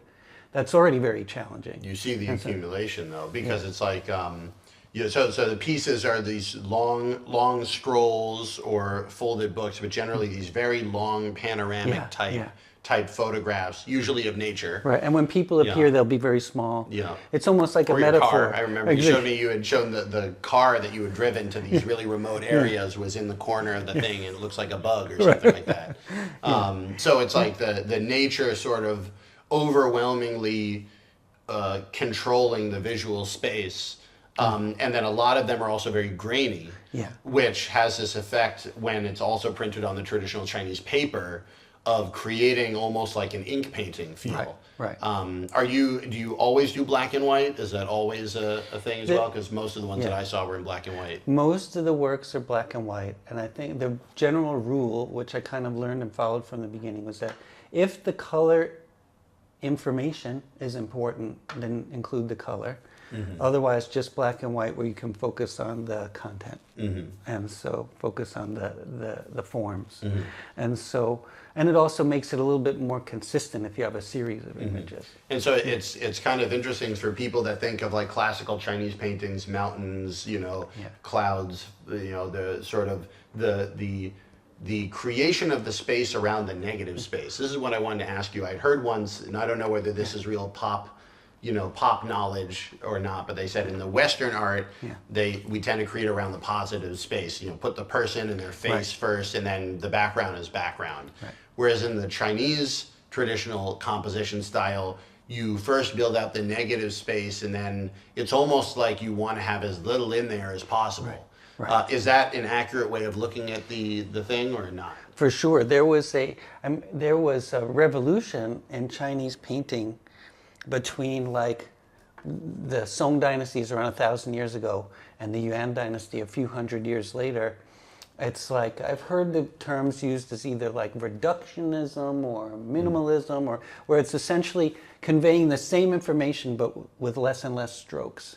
that's already very challenging. You see the accumulation though, because it's like, so the pieces are these long scrolls or folded books, but generally these very long panoramic type photographs, usually of nature. Right, and when people appear, they'll be very small. Yeah. It's almost like Or a your metaphor. car. I remember you had shown the car that you had driven to these really remote areas was in the corner of the thing, and it looks like a bug or something like that. So it's like the nature sort of overwhelmingly controlling the visual space. And then a lot of them are also very grainy, which has this effect when it's also printed on the traditional Chinese paper of creating almost like an ink painting feel. Right. Do you always do black and white? Is that always a thing as well? Because most of the ones that I saw were in black and white. Most of the works are black and white, and I think the general rule, which I kind of learned and followed from the beginning, was that if the color information is important, then include the color. Otherwise, just black and white, where you can focus on the content, and so focus on the forms, and it also makes it a little bit more consistent if you have a series of images. And so it's kind of interesting for people that think of like classical Chinese paintings, mountains, clouds, the sort of the creation of the space around the negative space. This is what I wanted to ask you. I heard once, and I don't know whether this is real pop knowledge or not, but they said in the Western art, we tend to create around the positive space. Put the person and their face first, and then the background is background. Whereas in the Chinese traditional composition style, you first build out the negative space, and then it's almost like you want to have as little in there as possible. Is that an accurate way of looking at the thing or not? For sure. There was a revolution in Chinese painting between like the Song dynasties around 1,000 years ago and the Yuan dynasty a few hundred years later. It's like, I've heard the terms used as either like reductionism or minimalism, or where it's essentially conveying the same information but with less and less strokes.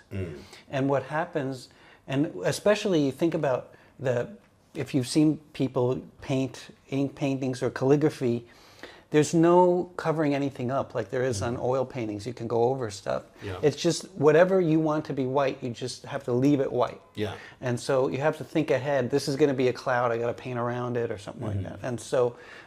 And what happens, and especially you think about if you've seen people paint ink paintings or calligraphy, there's no covering anything up like there is on oil paintings. You can go over stuff. It's just whatever you want to be white, you just have to leave it white. And so you have to think ahead. This is going to be a cloud. I got to paint around it or something like that.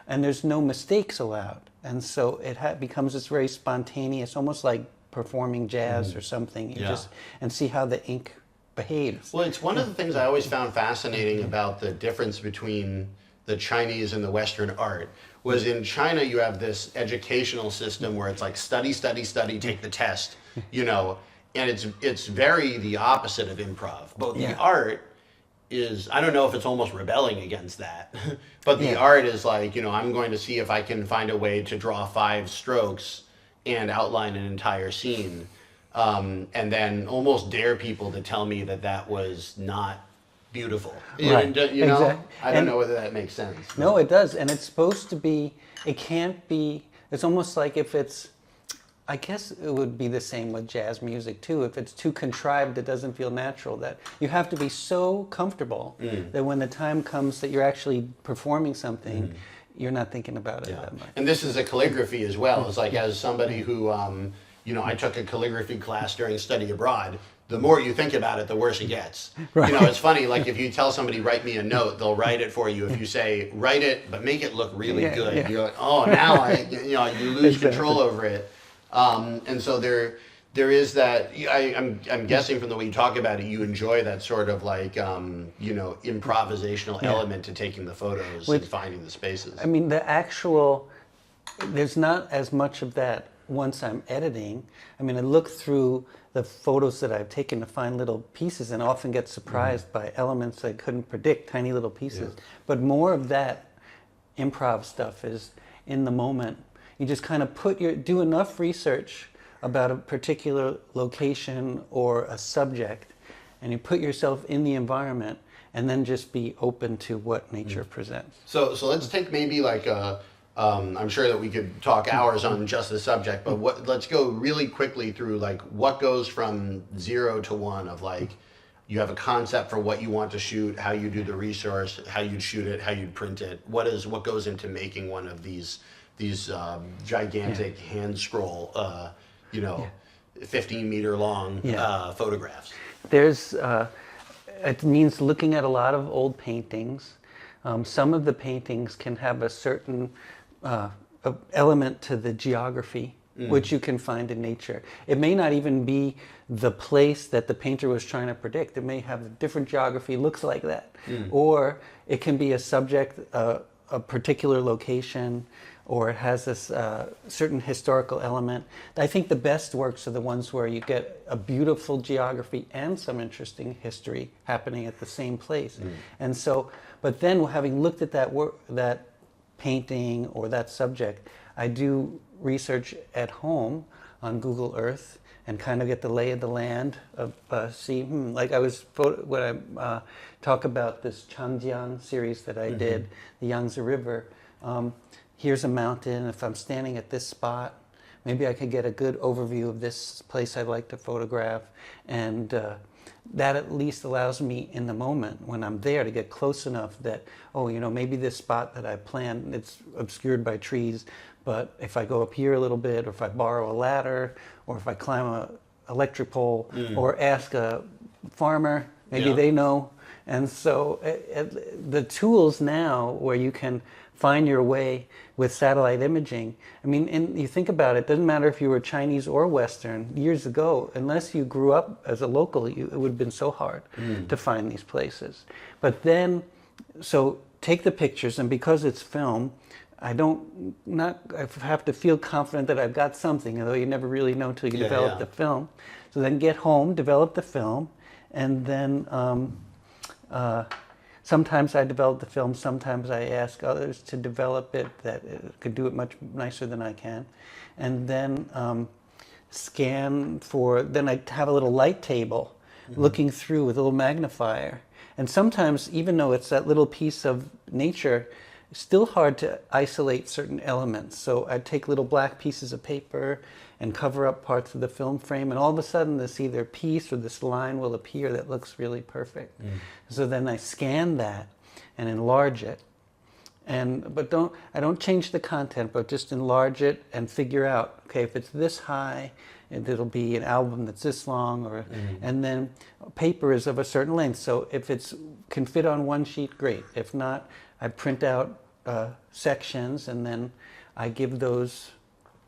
And there's no mistakes allowed. And so it becomes this very spontaneous, almost like performing jazz or something. You just and see how the ink behaves. Well, it's one of the things I always found fascinating about the difference between the Chinese and the Western art was in China you have this educational system where it's like study, take the test, and it's very the opposite of improv. But the art is, I don't know if it's almost rebelling against that, but the art is like, I'm going to see if I can find a way to draw 5 strokes and outline an entire scene, and then almost dare people to tell me that was not beautiful. Exactly. I don't know whether that makes sense. No, it does. And it's supposed to be, it's almost like if it's, I guess it would be the same with jazz music too. If it's too contrived, it doesn't feel natural. That you have to be so comfortable that when the time comes that you're actually performing something, you're not thinking about it that much. And this is a calligraphy as well. It's like, as somebody who, I took a calligraphy class during study abroad. The more you think about it, the worse it gets. It's funny, like if you tell somebody, write me a note, they'll write it for you. If you say, write it, but make it look really good, you're like, oh, now you lose control over it. And so there is that, I'm guessing from the way you talk about it, you enjoy that sort of like, improvisational element to taking the photos and finding the spaces. I mean, there's not as much of that once I'm editing. I mean, I look through the photos that I've taken to find little pieces and often get surprised by elements I couldn't predict, tiny little pieces. But more of that improv stuff is in the moment. You just kind of do enough research about a particular location or a subject, and you put yourself in the environment and then just be open to what nature presents. So let's take maybe like a I'm sure that we could talk hours on just the subject, but let's go really quickly through like what goes from 0 to 1 of like you have a concept for what you want to shoot, how you do the resource, how you'd shoot it, how you'd print it. What goes into making one of these gigantic hand scroll, 15-meter long photographs? It means looking at a lot of old paintings. Some of the paintings can have a certain element to the geography, which you can find in nature. It may not even be the place that the painter was trying to predict. It may have a different geography, looks like that. Or it can be a subject, a particular location, or it has this certain historical element. I think the best works are the ones where you get a beautiful geography and some interesting history happening at the same place. And so, but then having looked at that painting or that subject, I do research at home on Google Earth and kind of get the lay of the land of like I was when I talk about this Changjiang series that I did, the Yangtze River. Here's a mountain. If I'm standing at this spot, maybe I could get a good overview of this place I'd like to photograph, and that at least allows me in the moment when I'm there to get close enough that, maybe this spot that I planned, it's obscured by trees, but if I go up here a little bit, or if I borrow a ladder, or if I climb a electric pole, or ask a farmer, maybe they know. And so the tools now where you can find your way with satellite imaging, I mean, and you think about it, doesn't matter if you were Chinese or Western, years ago, unless you grew up as a local, it would have been so hard to find these places. But then, so take the pictures, and because it's film, I have to feel confident that I've got something, although you never really know until you develop the film. So then get home, develop the film, and then sometimes I develop the film, sometimes I ask others to develop it that could do it much nicer than I can. And then scan then I have a little light table looking through with a little magnifier. And sometimes, even though it's that little piece of nature, it's still hard to isolate certain elements. So I take little black pieces of paper and cover up parts of the film frame, and all of a sudden this either piece or this line will appear that looks really perfect. So then I scan that and enlarge it, but I don't change the content, but just enlarge it and figure out, okay, if it's this high, it'll be an album that's this long, and then paper is of a certain length. So if it can fit on one sheet, great. If not, I print out sections, and then I give those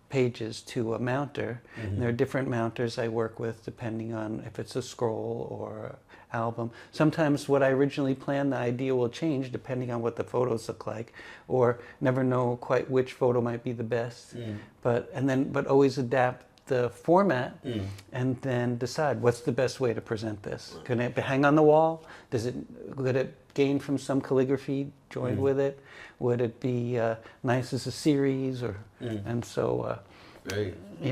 pages to a mounter. And there are different mounters I work with depending on if it's a scroll or album. Sometimes what I originally planned, the idea will change depending on what the photos look like, or never know quite which photo might be the best. But always adapt the format and then decide what's the best way to present this. Can it hang on the wall? Could it gain from some calligraphy joined with it? Would it be nice as a series? And so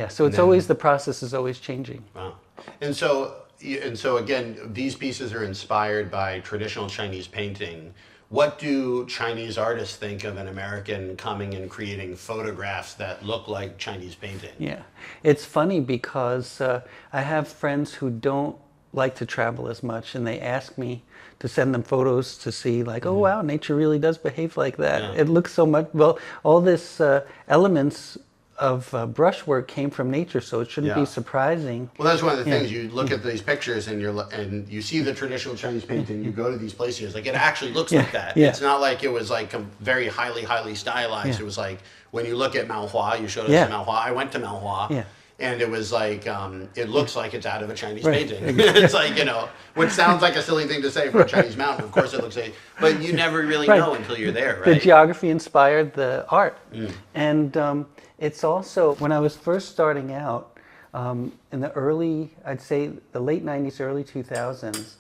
so it's always, the process is always changing. Wow. And so again, these pieces are inspired by traditional Chinese painting. What do Chinese artists think of an American coming and creating photographs that look like Chinese painting? Yeah, it's funny because I have friends who don't like to travel as much, and they ask me to send them photos to see, like, oh wow, nature really does behave like that. It looks so much, well, all this elements of brushwork came from nature, so it shouldn't be surprising. Well, that's one of the things. You look at these pictures and you see the traditional Chinese painting. You go to these places, like it actually looks like that. It's not like it was like very highly stylized. It was like when you look at Maohua, you showed us Maohua. I went to Maohua. And it was like, it looks like it's out of a Chinese painting. It's like, which sounds like a silly thing to say for a Chinese mountain. Of course it looks like, but you never really know until you're there, right? The geography inspired the art. And it's also, when I was first starting out, in the early, I'd say the late 90s, early 2000s,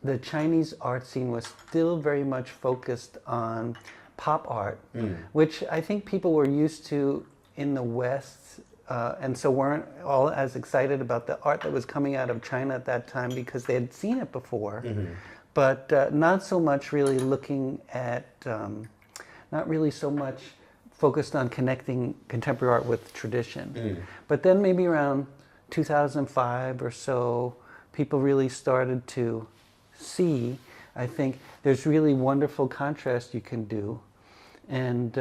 the Chinese art scene was still very much focused on pop art, which I think people were used to in the West. And so weren't all as excited about the art that was coming out of China at that time because they had seen it before, but not so much really looking at, not really so much focused on connecting contemporary art with tradition. But then maybe around 2005 or so, people really started to see, I think, there's really wonderful contrast you can do. And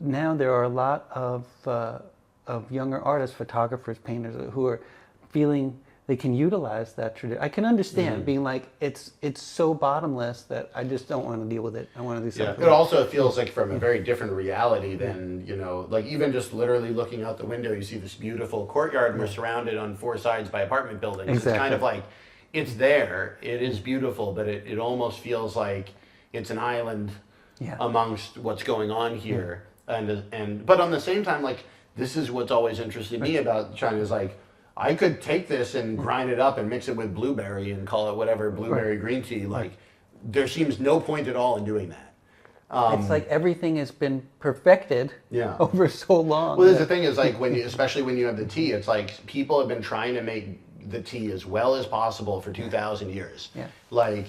now there are a lot of younger artists, photographers, painters, who are feeling they can utilize that tradition. I can understand being like, it's so bottomless that I just don't want to deal with it. I want to do something. It also feels like from a very different reality than, like even just literally looking out the window, you see this beautiful courtyard and we're surrounded on 4 sides by apartment buildings. Exactly. It's kind of like, it's there, it is beautiful, but it almost feels like it's an island amongst what's going on here. But on the same time, like, this is what's always interested me about China is like, I could take this and grind it up and mix it with blueberry and call it whatever, blueberry green tea. Like, there seems no point at all in doing that. It's like everything has been perfected over so long. Well, the thing is, like, especially when you have the tea, it's like people have been trying to make the tea as well as possible for 2,000 years. Yeah. Like,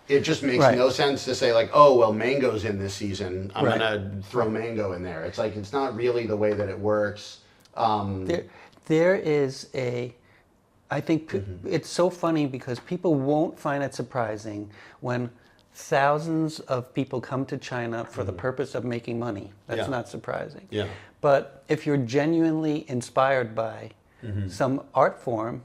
it just makes no sense to say, like, oh, well, mango's in this season, I'm going to throw mango in there. It's like, it's not really the way that it works. There is I think it's so funny because people won't find it surprising when thousands of people come to China for the purpose of making money. That's not surprising. Yeah. But if you're genuinely inspired by some art form,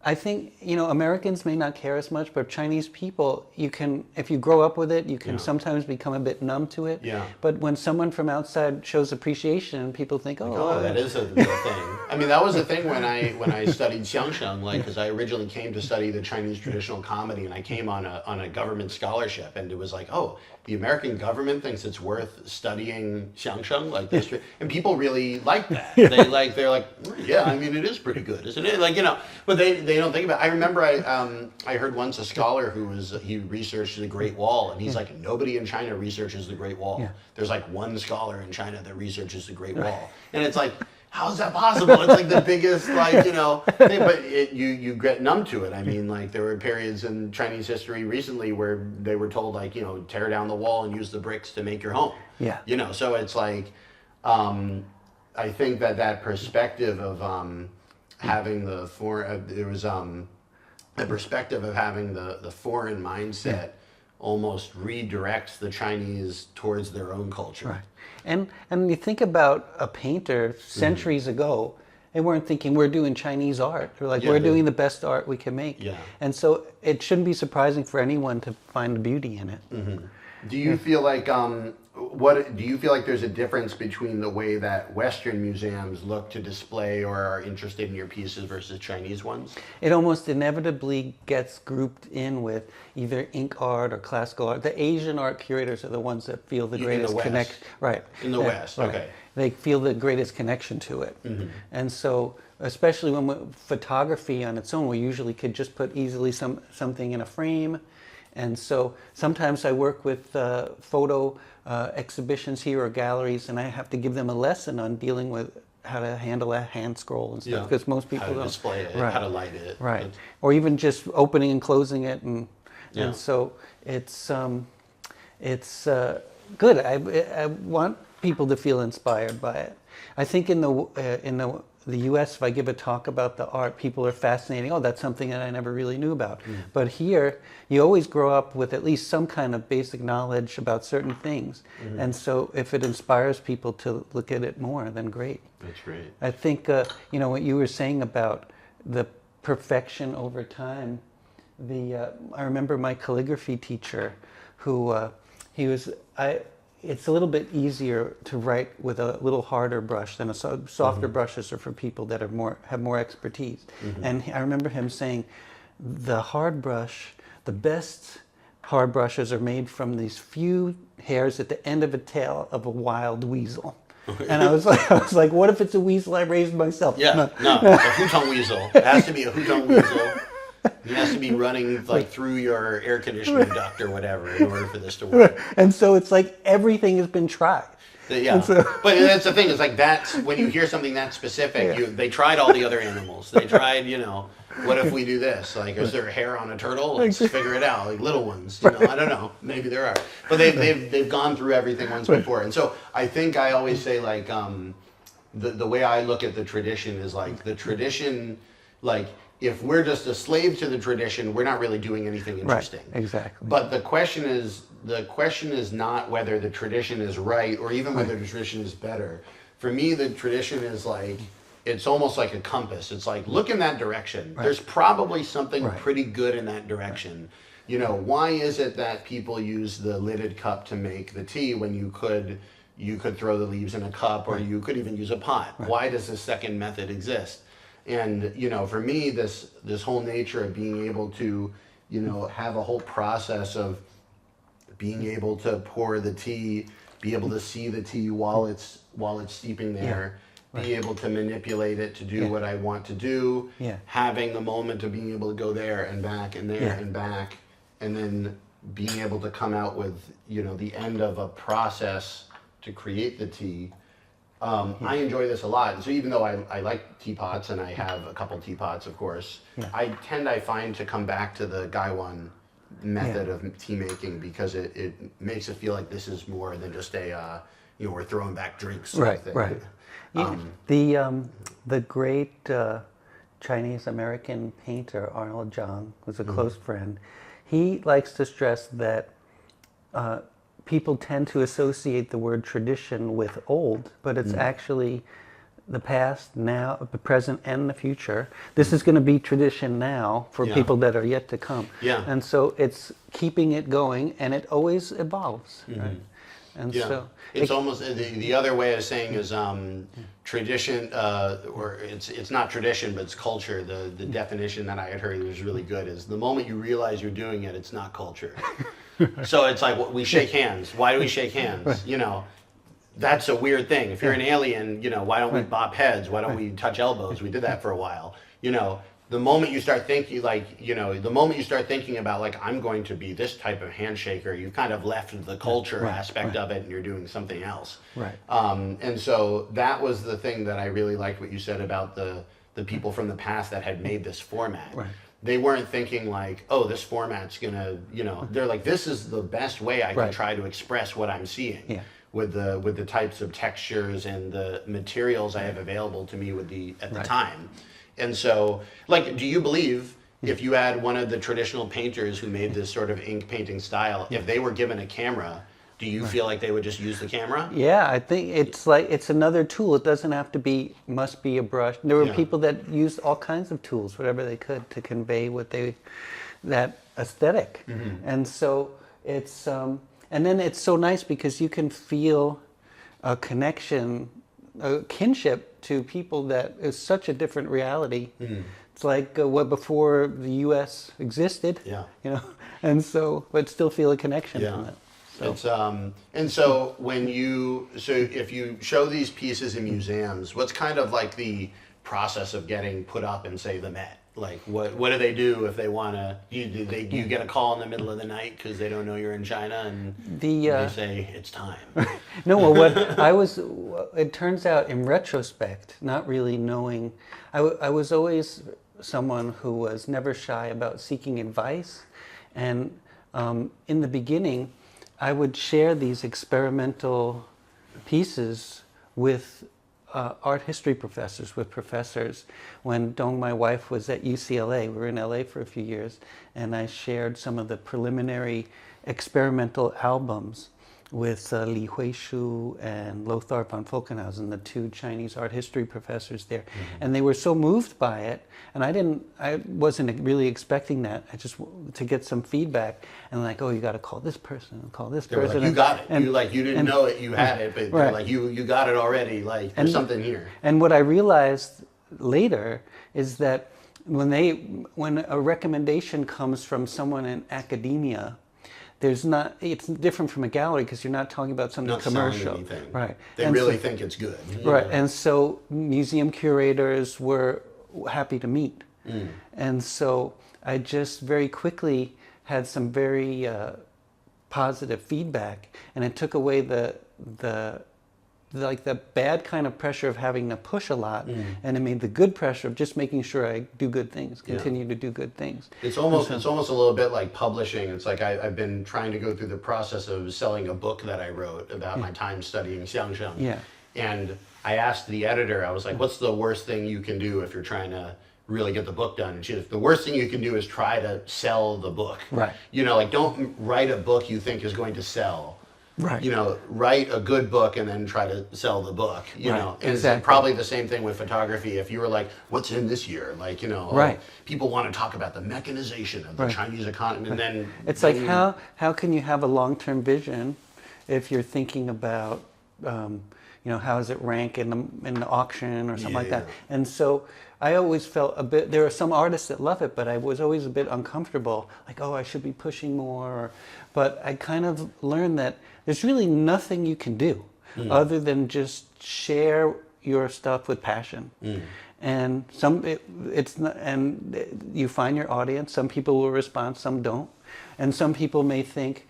I think, Americans may not care as much, but Chinese people, if you grow up with it, you can sometimes become a bit numb to it. Yeah. But when someone from outside shows appreciation, people think, Oh, that is a thing. I mean, that was the thing when I studied xiangsheng, like, because I originally came to study the Chinese traditional comedy, and I came on a government scholarship, and it was like, oh, the American government thinks it's worth studying xiangsheng, like this, and people really like that. They're like, yeah, I mean, it is pretty good, isn't it? Like, but they don't think about it. I remember I heard once a scholar he researched the Great Wall, and he's like, nobody in China researches the Great Wall. There's like one scholar in China that researches the Great Wall, and it's like, how is that possible? It's like the biggest, like, thing, but you get numb to it. I mean, like, there were periods in Chinese history recently where they were told, like, tear down the wall and use the bricks to make your home. Yeah. So it's like, I think that perspective of having the foreign, there was the perspective of having the foreign mindset almost redirects the Chinese towards their own culture. Right. And you think about a painter centuries ago, they weren't thinking we're doing Chinese art. They're like, we're doing the best art we can make. Yeah. And so it shouldn't be surprising for anyone to find the beauty in it. Do you feel like do you feel like there's a difference between the way that Western museums look to display or are interested in your pieces versus Chinese ones? It almost inevitably gets grouped in with either ink art or classical art. The Asian art curators are the ones that feel the greatest connection. Right. In the West, right. Okay. They feel the greatest connection to it. And so, especially when photography on its own, we usually could just put easily something in a frame. And so sometimes I work with photo exhibitions here or galleries, and I have to give them a lesson on dealing with how to handle a hand scroll and stuff, because most people how to don't. display it, right. how to light it. Right. Or even just opening and closing it. And so it's good. I want people to feel inspired by it. I think in the U.S., if I give a talk about the art, people are fascinated. Oh, that's something that I never really knew about. But here, you always grow up with at least some kind of basic knowledge about certain things. And so if it inspires people to look at it more, then great. That's great. I think, what you were saying about the perfection over time, I remember my calligraphy teacher who, it's a little bit easier to write with a little harder brush than a softer brushes are for people that have more expertise. And I remember him saying, the best hard brushes are made from these few hairs at the end of a tail of a wild weasel. And I was like, what if it's a weasel I raised myself? Yeah, no, a Hutong weasel. It has to be a Hutong weasel. It has to be running like through your air conditioning duct or whatever in order for this to work. And so it's like everything has been tried. Yeah, but that's the thing. Is like that's when you hear something that specific. They tried all the other animals. They tried, what if we do this? Like, is there hair on a turtle? Let's figure it out. Like little ones, you know. I don't know. Maybe there are, but they've gone through everything once before. And so I think I always say like the way I look at the tradition is like the tradition, like if we're just a slave to the tradition, we're not really doing anything interesting. Right, exactly. But the question is not whether the tradition is right or even whether the tradition is better. For me, the tradition is like, it's almost like a compass. It's like, look in that direction. Right. There's probably something pretty good in that direction. You know, why is it that people use the lidded cup to make the tea when you could throw the leaves in a cup, or you could even use a pot? Why does this second method exist? And, you know, for me, this whole nature of being able to, you know, have a whole process of being able to pour the tea, be able to see the tea while it's steeping there, be able to manipulate it to do what I want to do, having the moment of being able to go there and back and there and back, and then being able to come out with, you know, the end of a process to create the tea. I enjoy this a lot. And so even though I like teapots, and I have a couple teapots, of course, I find to come back to the Gaiwan method of tea making, because it makes it feel like this is more than just a, you know, we're throwing back drinks sort of thing. Right. The great Chinese-American painter Arnold Zhang was a close friend. He likes to stress that people tend to associate the word tradition with old, but it's actually the past, now, the present, and the future. This is going to be tradition now for people that are yet to come. And so it's keeping it going, and it always evolves. Right? And so it's almost the other way of saying is tradition, or it's not tradition, but it's culture. The definition that I had heard was really good is the moment you realize you're doing it, it's not culture. So it's like we shake hands. Why do we shake hands? You know, that's a weird thing. If you're an alien, you know, why don't we bop heads? Why don't we touch elbows? We did that for a while. You know, the moment you start thinking about like, I'm going to be this type of handshaker, you kind of left the culture aspect of it, and you're doing something else. And so that was the thing that I really liked what you said about the people from the past that had made this format. They weren't thinking like, oh, this format's gonna, you know, they're like, this is the best way I can try to express what I'm seeing with the types of textures and the materials I have available to me at the time. And so, like, do you believe if you had one of the traditional painters who made this sort of ink painting style, if they were given a camera, do you feel like they would just use the camera? Yeah, I think it's like, it's another tool. It doesn't have to be, must be a brush. There were people that used all kinds of tools, whatever they could, to convey that aesthetic. And so it's, and then it's so nice because you can feel a connection, a kinship to people that is such a different reality. It's like what before the U.S. existed, you know, and so, but still feel a connection from it. So. It's and so if you show these pieces in museums, what's kind of like the process of getting put up in, say, the Met? Like, what do they do if they want to? You get a call in the middle of the night because they don't know you're in China, and they say it's time. No, well, it turns out in retrospect, not really knowing, I was always someone who was never shy about seeking advice, and in the beginning, I would share these experimental pieces with art history professors, with professors. When Dong, my wife, was at UCLA, we were in LA for a few years, and I shared some of the preliminary experimental albums with Li Huishu and Lothar von Falkenhausen, the two Chinese art history professors there. And they were so moved by it, and I wasn't really expecting that. I just to get some feedback, and like, oh, you got to call this person, call this person. Like, you got it. And, you didn't know it, you had it, but they're like, you got it already. Like, there's something here. And what I realized later is that when a recommendation comes from someone in academia, it's different from a gallery because you're not talking about something commercial. Anything. Right. They really think it's good. Right. And so museum curators were happy to meet. And so I just very quickly had some very positive feedback, and it took away the like the bad kind of pressure of having to push a lot, and it made the good pressure of just making sure I do good things, continue to do good things. It's almost a little bit like publishing. It's like I've been trying to go through the process of selling a book that I wrote about my time studying xiangsheng. Yeah. And I asked the editor, I was like, what's the worst thing you can do if you're trying to really get the book done? And she said, the worst thing you can do is try to sell the book. Right. You know, like don't write a book you think is going to sell. Right. You know, write a good book and then try to sell the book. You know, and exactly. it's probably the same thing with photography. If you were like, what's in this year? Like, you know, Right. people want to talk about the mechanization of the Chinese economy, and then It's like how can you have a long-term vision if you're thinking about you know, how does it rank in the auction or something like that? And so I always felt a bit. There are some artists that love it, but I was always a bit uncomfortable. Like, oh, I should be pushing more. But I kind of learned that there's really nothing you can do other than just share your stuff with passion. And it's not, and you find your audience. Some people will respond, some don't, and some people may think.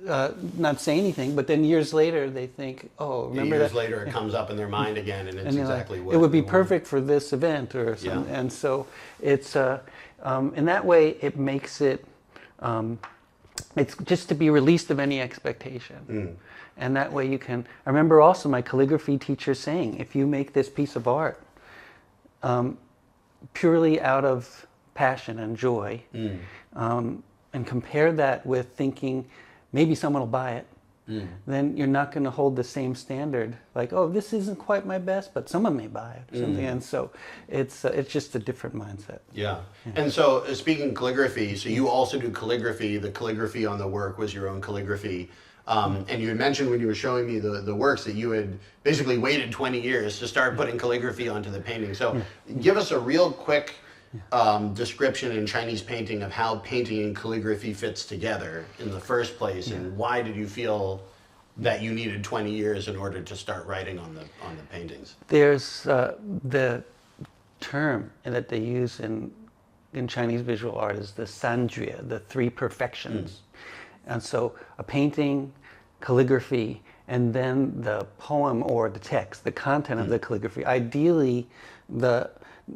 Not say anything, but then years later they think, "Oh, remember years that?" later it comes up in their mind again, and it's And exactly like, what it would be they want. perfect for this event or something. Yeah. And so it's in that way it makes it it's just to be released of any expectation. And that way you can. I remember also my calligraphy teacher saying, if you make this piece of art purely out of passion and joy, and compare that with thinking maybe someone will buy it, then you're not going to hold the same standard. Like, oh, this isn't quite my best, but someone may buy it or something. And so it's just a different mindset. Yeah. And so speaking calligraphy, so you also do calligraphy. The calligraphy on the work was your own calligraphy. And you had mentioned when you were showing me the works that you had basically waited 20 years to start putting calligraphy onto the painting. So give us a real quick description in Chinese painting of how painting and calligraphy fits together in the first place, and why did you feel that you needed 20 years in order to start writing on the paintings? There's the term that they use in Chinese visual art is the sanjue, the three perfections. And so a painting, calligraphy, and then the poem or the text, the content of the calligraphy. Ideally,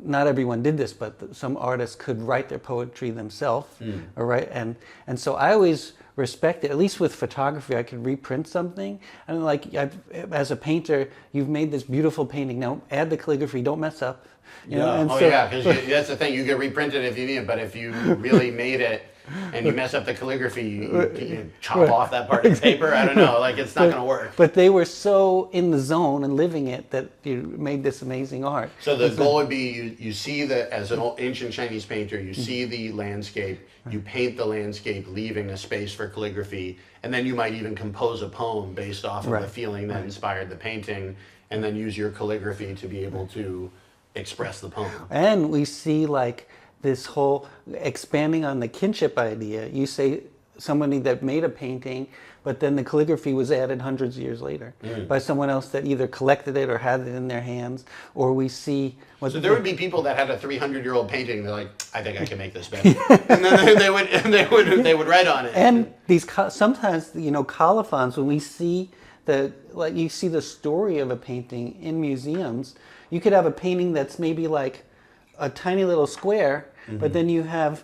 not everyone did this, but some artists could write their poetry themselves, and so I always respected, at least with photography, I could reprint something, and like as a painter, you've made this beautiful painting. Now add the calligraphy, don't mess up. You know? And because that's the thing. You can reprint it if you need it, but if you really made it and you mess up the calligraphy, you chop off that part of the paper. I don't know, like it's not going to work. But they were so in the zone and living it that you made this amazing art. So the goal would be you see as an ancient Chinese painter, you see the landscape, you paint the landscape, leaving a space for calligraphy, and then you might even compose a poem based off of the feeling that inspired the painting, and then use your calligraphy to be able to express the poem. And we see like this whole expanding on the kinship idea. You say somebody that made a painting, but then the calligraphy was added hundreds of years later by someone else that either collected it or had it in their hands, or we see... So there would be people that had a 300-year-old painting, they're like, I think I can make this better. And then they would write on it. And these sometimes, you know, colophons, when we see you see the story of a painting in museums, you could have a painting that's maybe like a tiny little square, but then you have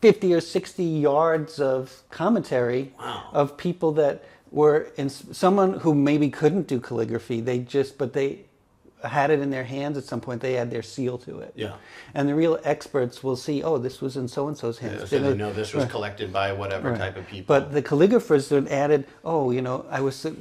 50 or 60 yards of commentary of people that were someone who maybe couldn't do calligraphy. They had it in their hands at some point. They had their seal to it. Yeah. And the real experts will see, oh, this was in so-and-so's hands. Yeah, so they know this was collected by whatever type of people. But the calligraphers then added, oh, you know,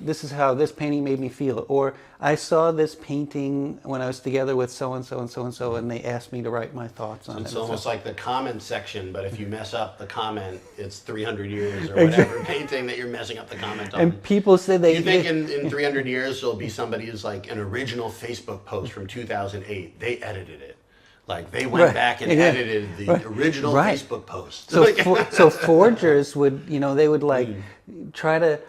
this is how this painting made me feel. Or I saw this painting when I was together with so-and-so and so-and-so, and they asked me to write my thoughts on it. It's almost like the comment section, but if you mess up the comment, it's 300 years or whatever painting that you're messing up the comment on. And people say Do you think in 300 years there'll be somebody who's like an original Facebook post from 2008? They edited it. Like they went back and edited the original Facebook post. So forgers would, you know, they would like try to.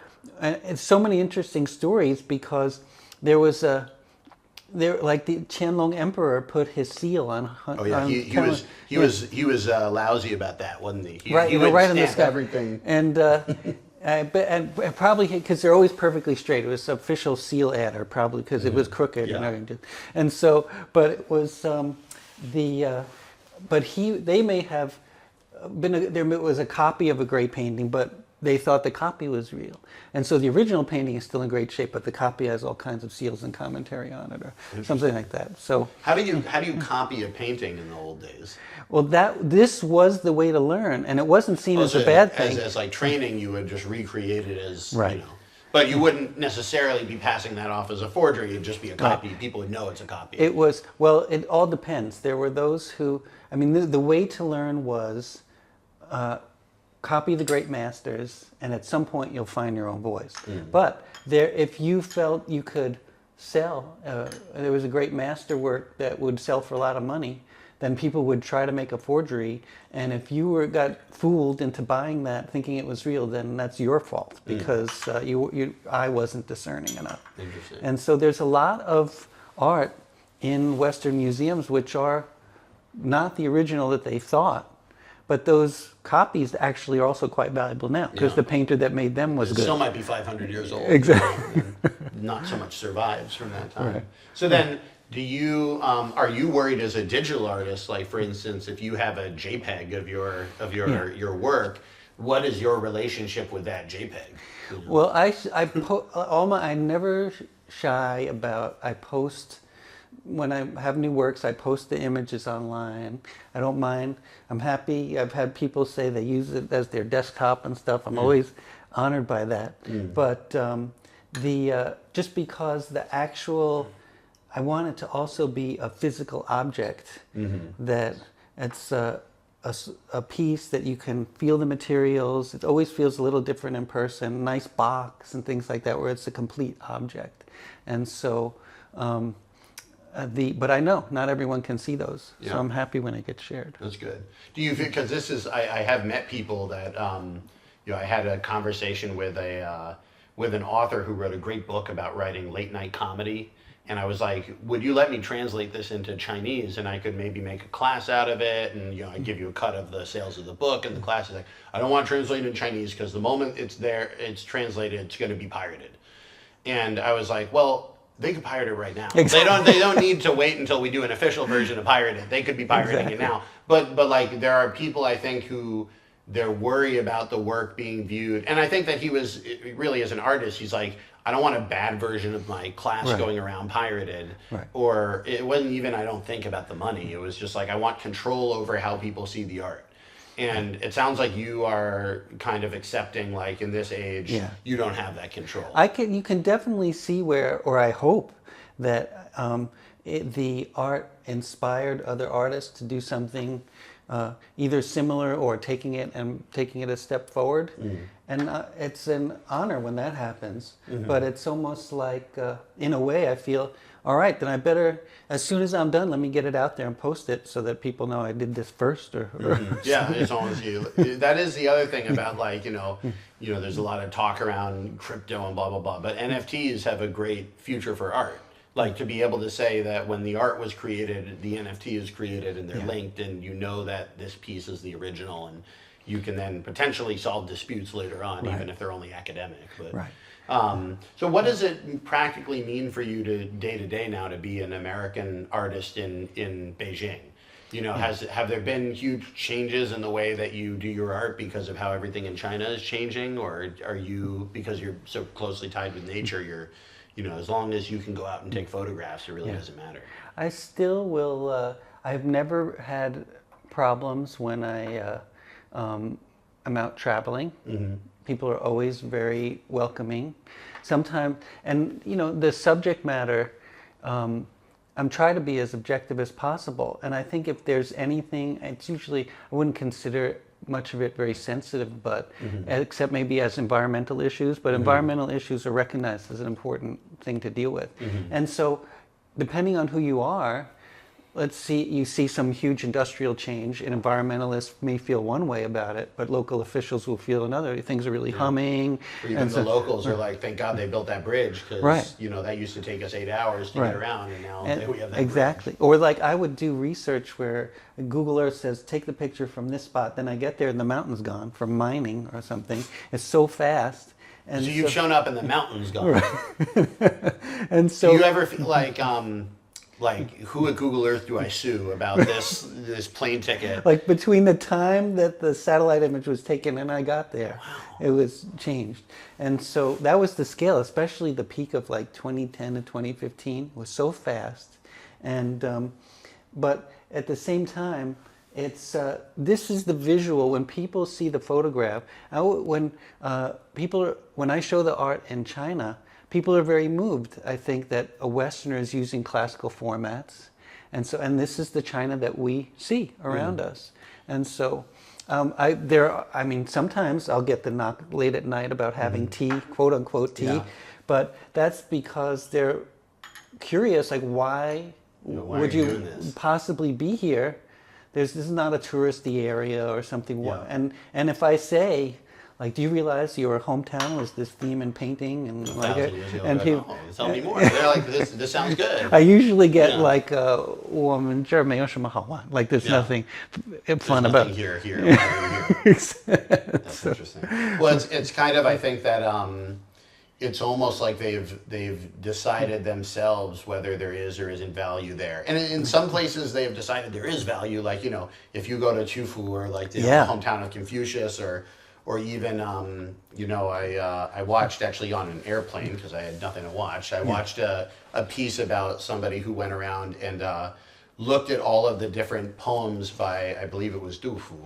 It's so many interesting stories because there was like the Qianlong Emperor put his seal on. He was lousy about that, wasn't he? He would right on the sky. everything. And and probably because they're always perfectly straight. It was official seal adder, probably because it was crooked Yeah. and everything. And so, but it was they may have there was a copy of a great painting, but they thought the copy was real. And so the original painting is still in great shape, but the copy has all kinds of seals and commentary on it or something like that. So How do you copy a painting in the old days? well, this was the way to learn, and it wasn't seen as a bad thing. As like training, you would just recreate it as Right. you know. But you wouldn't necessarily be passing that off as a forgery. It'd just be a copy. People would know it's a copy. It was, well, it all depends. There were those who, I mean, the way to learn was copy the great masters, and at some point you'll find your own voice. But if you felt you could sell, there was a great masterwork that would sell for a lot of money, then people would try to make a forgery, and if you got fooled into buying that thinking it was real, then that's your fault because I wasn't discerning enough. Interesting. And so there's a lot of art in Western museums which are not the original that they thought, but those copies actually are also quite valuable now because the painter that made them was It good. still might be 500 years old. Exactly. Not so much survives from that time. Right. So then, do you are you worried as a digital artist? Like, for instance, if you have a JPEG of your work, what is your relationship with that JPEG? You know? Well, I never shy about. I post when I have new works. I post the images online. I don't mind. I'm happy. I've had people say they use it as their desktop and stuff. I'm always honored by that. But just because the actual, I want it to also be a physical object that it's a piece that you can feel the materials. It always feels a little different in person. Nice box and things like that, where it's a complete object. And so, but I know not everyone can see those, so I'm happy when it gets shared. That's good. Do you feel, because this is, I have met people that, I had a conversation with with an author who wrote a great book about writing late night comedy. And I was like, would you let me translate this into Chinese and I could maybe make a class out of it? And, I'd give you a cut of the sales of the book. And the class is like, I don't want to translate it in Chinese because the moment it's there, it's translated, it's going to be pirated. And I was like, well, they could pirate it right now. Exactly. They don't need to wait until we do an official version of pirate it. They could be pirating it now. But like there are people I think who they're worried about the work being viewed. And I think that he was really, as an artist, he's like, I don't want a bad version of my class going around pirated. Right. Or it wasn't even, I don't think about the money. It was just like, I want control over how people see the art. And it sounds like you are kind of accepting, like in this age, you don't have that control. You can definitely see where, or I hope that the art inspired other artists to do something either similar or taking it a step forward. And it's an honor when that happens. But it's almost like, in a way, I feel, all right, then I better, as soon as I'm done, let me get it out there and post it so that people know I did this first. Yeah, as long as you. That is the other thing about like, there's a lot of talk around crypto and blah, blah, blah. But NFTs have a great future for art. Like to be able to say that when the art was created, the NFT is created and they're linked and you know that this piece is the original and you can then potentially solve disputes later on, even if they're only academic. But, so what does it practically mean for you to day now to be an American artist in Beijing? Have there been huge changes in the way that you do your art because of how everything in China is changing? Or are you, because you're so closely tied with nature, you're, as long as you can go out and take photographs, it really doesn't matter. I still will, I've never had problems when I'm out traveling. People are always very welcoming. Sometimes, and the subject matter, I'm trying to be as objective as possible. And I think if there's anything, it's usually, I wouldn't consider much of it very sensitive, but except maybe as environmental issues, but environmental issues are recognized as an important thing to deal with. And so depending on who you are, you see some huge industrial change, and environmentalists may feel one way about it, but local officials will feel another. Things are really humming. Or even the locals are like, thank God they built that bridge, because Right. that used to take us 8 hours to Right. get around, and now we have that exactly. Or like I would do research where Google Earth says, take the picture from this spot, then I get there and the mountain's gone from mining or something. It's so fast. And So you've shown up and the mountain's gone. Right. And so Do you ever feel like who at Google Earth do I sue about this plane ticket? like between the time that the satellite image was taken and I got there, it was changed. And so that was the scale, especially the peak of like 2010 to 2015 was so fast. And but at the same time, it's this is the visual. When people see the photograph, when I show the art in China, people are very moved. I think that a Westerner is using classical formats, and this is the China that we see around us. And so, sometimes I'll get the knock late at night about having tea, quote unquote tea, but that's because they're curious, like why would are you you doing this? possibly be here? This is not a touristy area or something. Yeah. And if I say, like, do you realize your hometown was this theme in painting and like it? And people, tell me more. They're like, this sounds good. I usually get like, 我们这儿没有什么好玩. Like there's nothing fun about here. Why are you here? That's interesting. Well, it's kind of, I think that it's almost like they've decided themselves whether there is or isn't value there. And in some places they have decided there is value, like, if you go to Chufu or like the hometown of Confucius or even, I watched actually on an airplane because I had nothing to watch. I watched a piece about somebody who went around and looked at all of the different poems by, I believe it was Du Fu,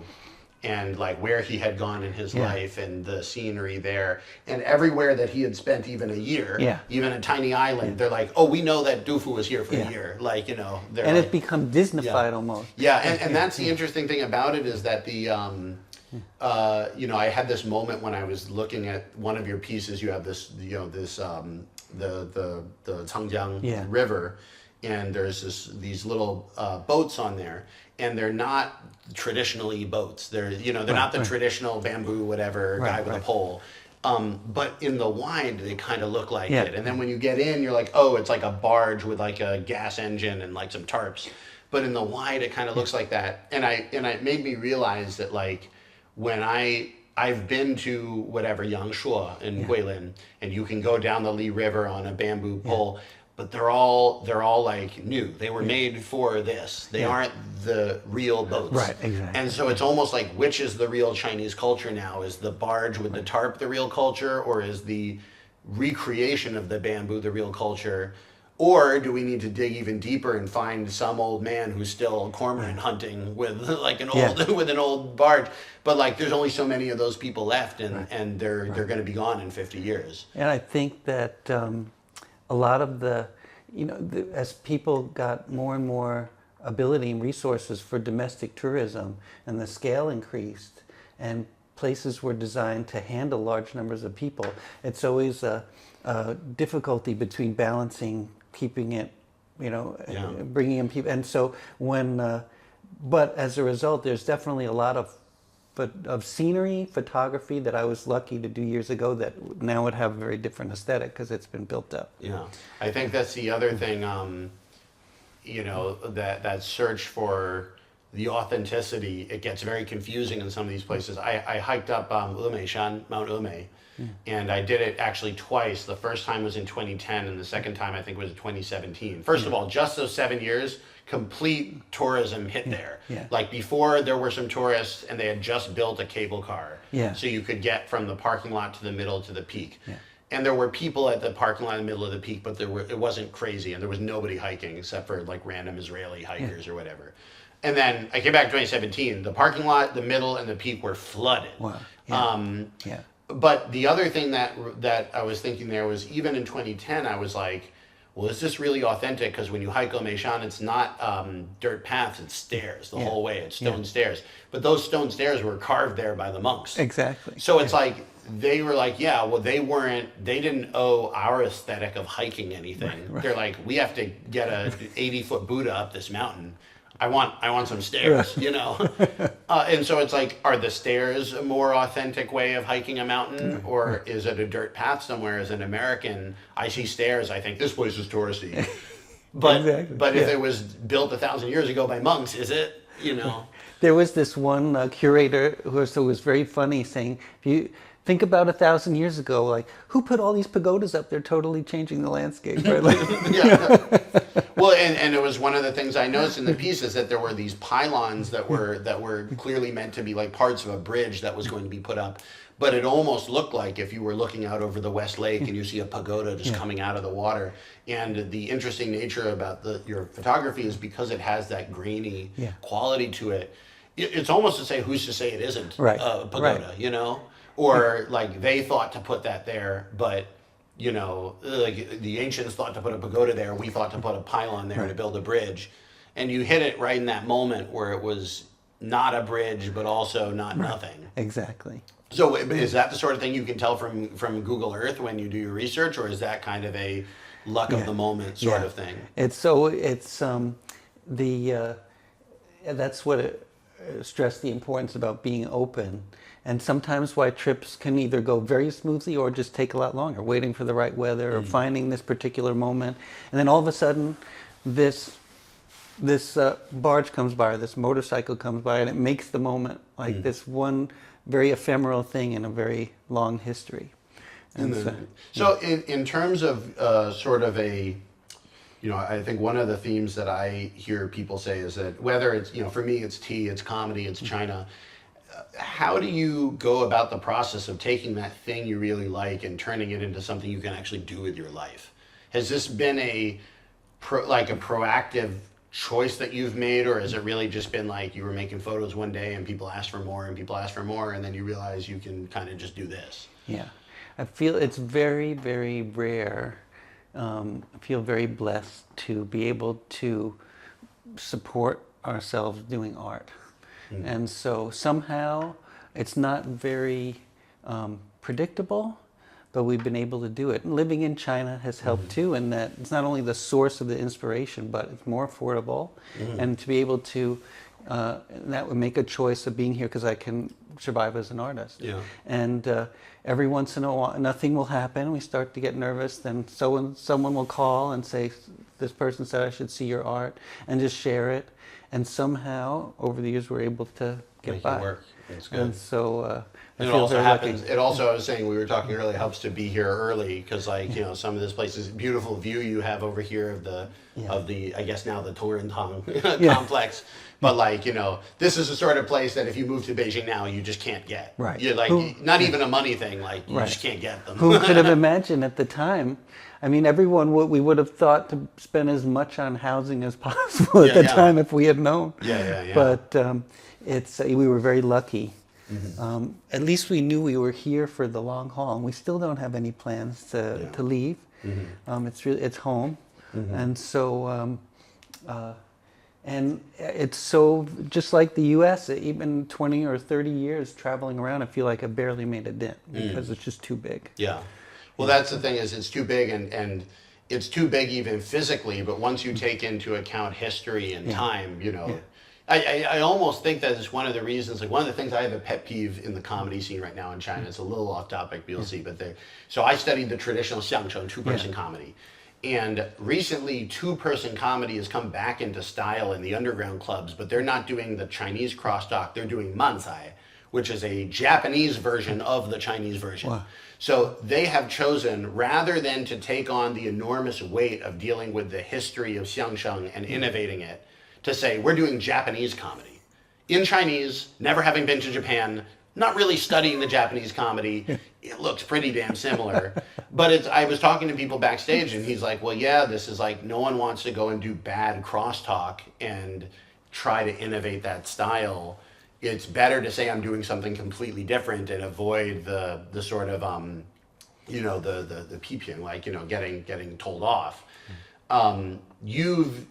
and like where he had gone in his life and the scenery there, and everywhere that he had spent even a year, even a tiny island, they're like, oh, we know that Du Fu was here for a year, like, they're and like, it's become Disneyfied almost. Yeah, and that's the interesting thing about it is that the I had this moment when I was looking at one of your pieces. You have this, the Changjiang River, and there's these little boats on there, and they're not traditionally boats. They're not the traditional bamboo whatever guy with a pole. But in the wide, they kind of look like it. And then when you get in, you're like, oh, it's like a barge with like a gas engine and like some tarps. But in the wide, it kind of looks like that. And it made me realize that like when I've been to whatever Yangshuo in Guilin, and you can go down the Li River on a bamboo pole, but they're all like new. They were made for this. They aren't the real boats. Right, exactly. And so it's almost like, which is the real Chinese culture now? Is the barge with the tarp the real culture, or is the recreation of the bamboo the real culture? Or do we need to dig even deeper and find some old man who's still cormorant hunting with like an old with an old barge? But like, there's only so many of those people left, and they're going to be gone in 50 years. And I think that a lot of as people got more and more ability and resources for domestic tourism, and the scale increased, and places were designed to handle large numbers of people, it's always a difficulty between balancing, keeping it, bringing in people. And so but as a result, there's definitely a lot of scenery, photography that I was lucky to do years ago that now would have a very different aesthetic because it's been built up. Yeah, I think that's the other thing, that search for the authenticity, it gets very confusing in some of these places. I hiked up Umeshan, Mount Ume, and I did it actually twice. The first time was in 2010, and the second time I think was in 2017. First of all, just those 7 years, complete tourism hit there. Like before, there were some tourists, and they had just built a cable car, so you could get from the parking lot to the middle to the peak. And there were people at the parking lot in the middle of the peak, but it wasn't crazy, and there was nobody hiking except for like random Israeli hikers or whatever. And then I came back in 2017. The parking lot, the middle, and the peak were flooded. Wow. But the other thing that I was thinking there was, even in 2010, I was like, well, is this really authentic? Because when you hike Omeshan, it's not dirt paths, it's stairs the whole way. It's stone stairs. But those stone stairs were carved there by the monks. Exactly. So it's like, they were like, yeah, well, they didn't owe our aesthetic of hiking anything. Right. They're like, we have to get a 80-foot Buddha up this mountain. I want some stairs, you know? And so it's like, are the stairs a more authentic way of hiking a mountain? Or is it a dirt path somewhere? As an American, I see stairs, I think this place is touristy. But Exactly. but if it was built 1,000 years ago by monks, is it? You know? There was this one curator who was very funny, saying, if you think about 1,000 years ago, like, who put all these pagodas up there totally changing the landscape? Right? Like, Yeah. Well, and it was one of the things I noticed in the piece is that there were these pylons that were clearly meant to be like parts of a bridge that was going to be put up. But it almost looked like if you were looking out over the West Lake and you see a pagoda just coming out of the water. And the interesting nature about your photography is because it has that grainy quality to it. It's almost to say, who's to say it isn't a pagoda, you know? Or like they thought to put that there, but you know, like the ancients thought to put a pagoda there, we thought to put a pylon there to build a bridge. And you hit it right in that moment where it was not a bridge, but also not nothing. exactly. So is that the sort of thing you can tell from Google Earth when you do your research, or is that kind of a luck of the moment sort of thing? It's that's what it stressed the importance about being open. And sometimes why trips can either go very smoothly or just take a lot longer, waiting for the right weather or finding this particular moment. And then all of a sudden, this barge comes by, or this motorcycle comes by, and it makes the moment like this one very ephemeral thing in a very long history. And so in terms of sort of a, you know, I think one of the themes that I hear people say is that whether it's, you know, for me it's tea, it's comedy, it's China, how do you go about the process of taking that thing you really like and turning it into something you can actually do with your life? Has this been a proactive choice that you've made, or has it really just been like you were making photos one day and people asked for more and people asked for more, and then you realize you can kind of just do this? Yeah, I feel it's very, very rare. I feel very blessed to be able to support ourselves doing art. And so somehow it's not very predictable, but we've been able to do it. And living in China has helped too, in that it's not only the source of the inspiration, but it's more affordable. And to be able to, that would make a choice of being here because I can survive as an artist. Yeah. And every once in a while, nothing will happen. We start to get nervous. Then someone will call and say, this person said I should see your art, and just share it. And somehow, over the years, we're able to get Make by. it work. It's good. And so I And it feel also very happens. lucky. It also, I was saying, we were talking earlier, helps to be here early because, like, you know, some of this places, beautiful view you have over here of the I guess now the Torrentong complex. But like, you know, this is the sort of place that if you move to Beijing now, you just can't get. Right. You're like, not even a money thing. Like, you just can't get them. Who could have imagined at the time? I mean, we would have thought to spend as much on housing as possible at the time if we had known. Yeah. But we were very lucky. At least we knew we were here for the long haul, and we still don't have any plans to leave. It's home, and so and it's so just like the U.S. Even 20 or 30 years traveling around, I feel like I barely made a dent because it's just too big. Yeah. Well, that's the thing is it's too big and it's too big even physically, but once you take into account history and time, you know, I almost think that it's one of the reasons, like one of the things I have a pet peeve in the comedy scene right now in China. It's a little off topic, but you'll see. But so I studied the traditional xiangcheng, two-person comedy. And recently, two-person comedy has come back into style in the underground clubs, but they're not doing the Chinese crosstalk. They're doing manzai, which is a Japanese version of the Chinese version. Wow. So they have chosen, rather than to take on the enormous weight of dealing with the history of xiangcheng and innovating it, to say, we're doing Japanese comedy. In Chinese, never having been to Japan, not really studying the Japanese comedy, it looks pretty damn similar. But I was talking to people backstage, and he's like, well, yeah, this is like, no one wants to go and do bad crosstalk and try to innovate that style. It's better to say I'm doing something completely different and avoid the sort of, you know, the peeping, like, you know, getting told off. You've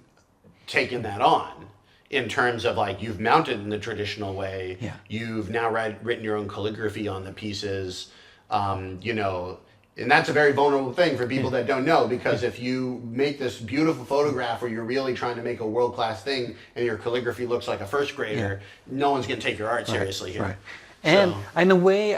taken that on in terms of like you've mounted in the traditional way. Yeah. You've now written your own calligraphy on the pieces. You know, and that's a very vulnerable thing for people that don't know, because if you make this beautiful photograph where you're really trying to make a world-class thing and your calligraphy looks like a first grader, no one's going to take your art seriously here. Right. And in a way,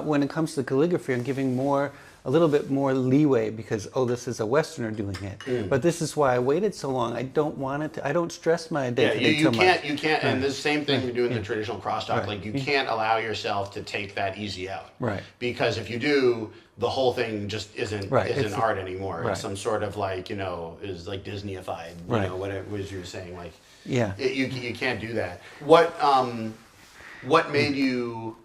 when it comes to calligraphy, I'm giving a little bit more leeway because, oh, this is a Westerner doing it. But this is why I waited so long. I don't want it to, I don't stress my identity you so can't, much. You can't, and the same thing we do in the traditional crosstalk, like you can't allow yourself to take that easy out. Right. Because if you do, the whole thing just isn't art anymore. Right. It's some sort of like, you know, is like Disneyified, you know, whatever it was you were saying, like, you can't do that. What made you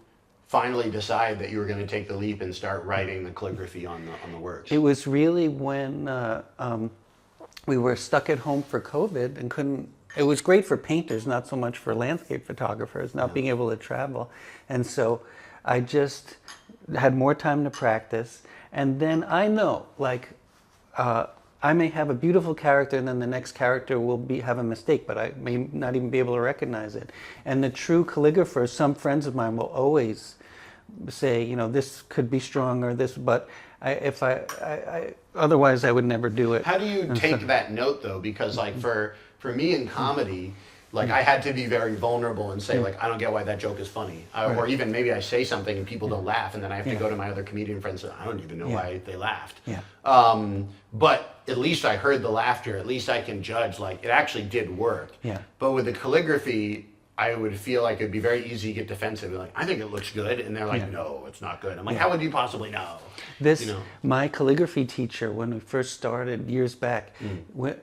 finally decide that you were going to take the leap and start writing the calligraphy on the works? It was really when we were stuck at home for COVID and couldn't. It was great for painters, not so much for landscape photographers, not being able to travel. And so I just had more time to practice. And then I know, like, I may have a beautiful character and then the next character will have a mistake, but I may not even be able to recognize it. And the true calligraphers, some friends of mine will always say, you know, this could be stronger, but otherwise I would never do it. How do you take that note though? Because like for me in comedy, like I had to be very vulnerable and say like, I don't get why that joke is funny. Or even maybe I say something and people don't laugh and then I have to go to my other comedian friends and say, I don't even know why they laughed. But at least I heard the laughter, at least I can judge like it actually did work. But with the calligraphy, I would feel like it'd be very easy to get defensive and like, I think it looks good. And they're like, no, it's not good. I'm like, how would you possibly know? My calligraphy teacher, when we first started years back,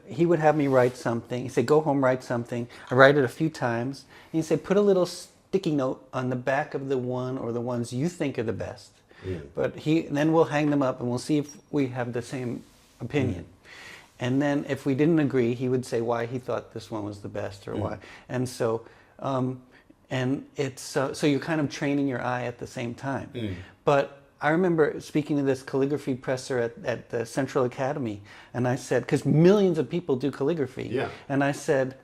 he would have me write something. He'd say, go home, write something. I write it a few times. And he'd say, put a little sticky note on the back of the one or the ones you think are the best. But then we'll hang them up and we'll see if we have the same opinion. And then if we didn't agree, he would say why he thought this one was the best or why. And so, and it's so you're kind of training your eye at the same time. But I remember speaking to this calligraphy presser at the Central Academy, and I said, because millions of people do calligraphy, and I said,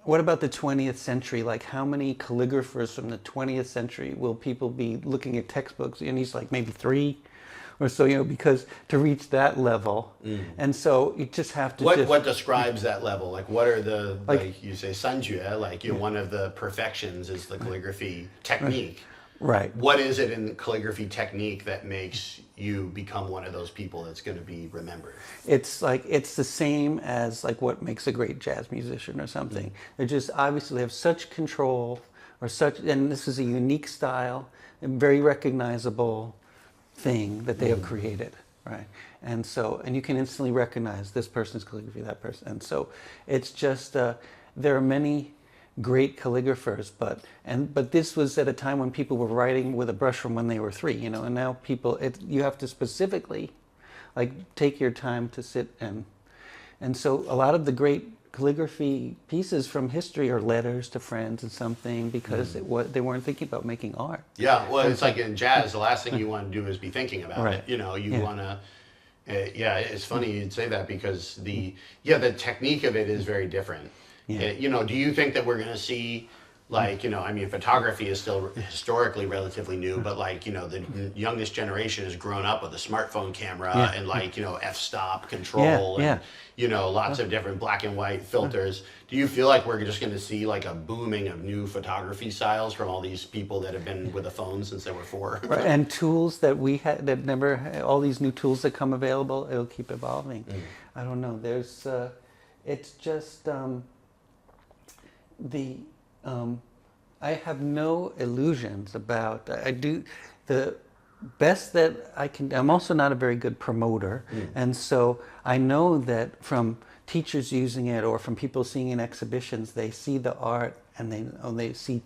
what about the 20th century? Like, how many calligraphers from the 20th century will people be looking at textbooks? And he's like, maybe 3 or so, you know, because to reach that level. And so you just have to... What describes that level? Like, what are the, like you say, sanjue, like, you know, one of the perfections is the calligraphy technique. Right. What is it in calligraphy technique that makes you become one of those people that's going to be remembered? It's like, it's the same as like what makes a great jazz musician or something. They just obviously have such control or such, and this is a unique style, and very recognizable thing that they have created, right? And so, and you can instantly recognize this person's calligraphy, that person. And so it's just, there are many great calligraphers, but this was at a time when people were writing with a brush from when they were 3, you know, and now you have to specifically like take your time to sit and so a lot of the great calligraphy pieces from history are letters to friends and something, because they weren't thinking about making art. Yeah, well, it's like in jazz, the last thing you want to do is be thinking about it. You know, you want to. It's funny you'd say that, because the technique of it is very different. You know, do you think that we're going to see, like, you know, I mean, photography is still historically relatively new, but like, you know, the youngest generation has grown up with a smartphone camera and like, you know, f-stop control and, you know, lots of different black and white filters. Do you feel like we're just going to see like a booming of new photography styles from all these people that have been with a phone since they were 4? Right. And tools that we had that never, all these new tools that come available, it'll keep evolving. I don't know. There's, it's just, I have no illusions about, I do the best that I can. I'm also not a very good promoter, and so I know that from teachers using it or from people seeing in exhibitions, they see the art and they see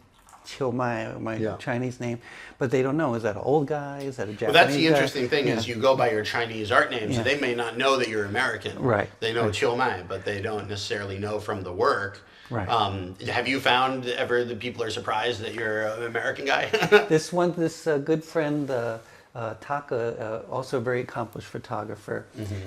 Chiu Mai, my Chinese name, but they don't know, is that an old guy, is that a Japanese guy? Well, that's the interesting thing is you go by your Chinese art name, so they may not know that you're American. Right. They know Chiu Mai, but they don't necessarily know from the work. Right. Have you found ever that people are surprised that you're an American guy? This good friend, Taka, also a very accomplished photographer.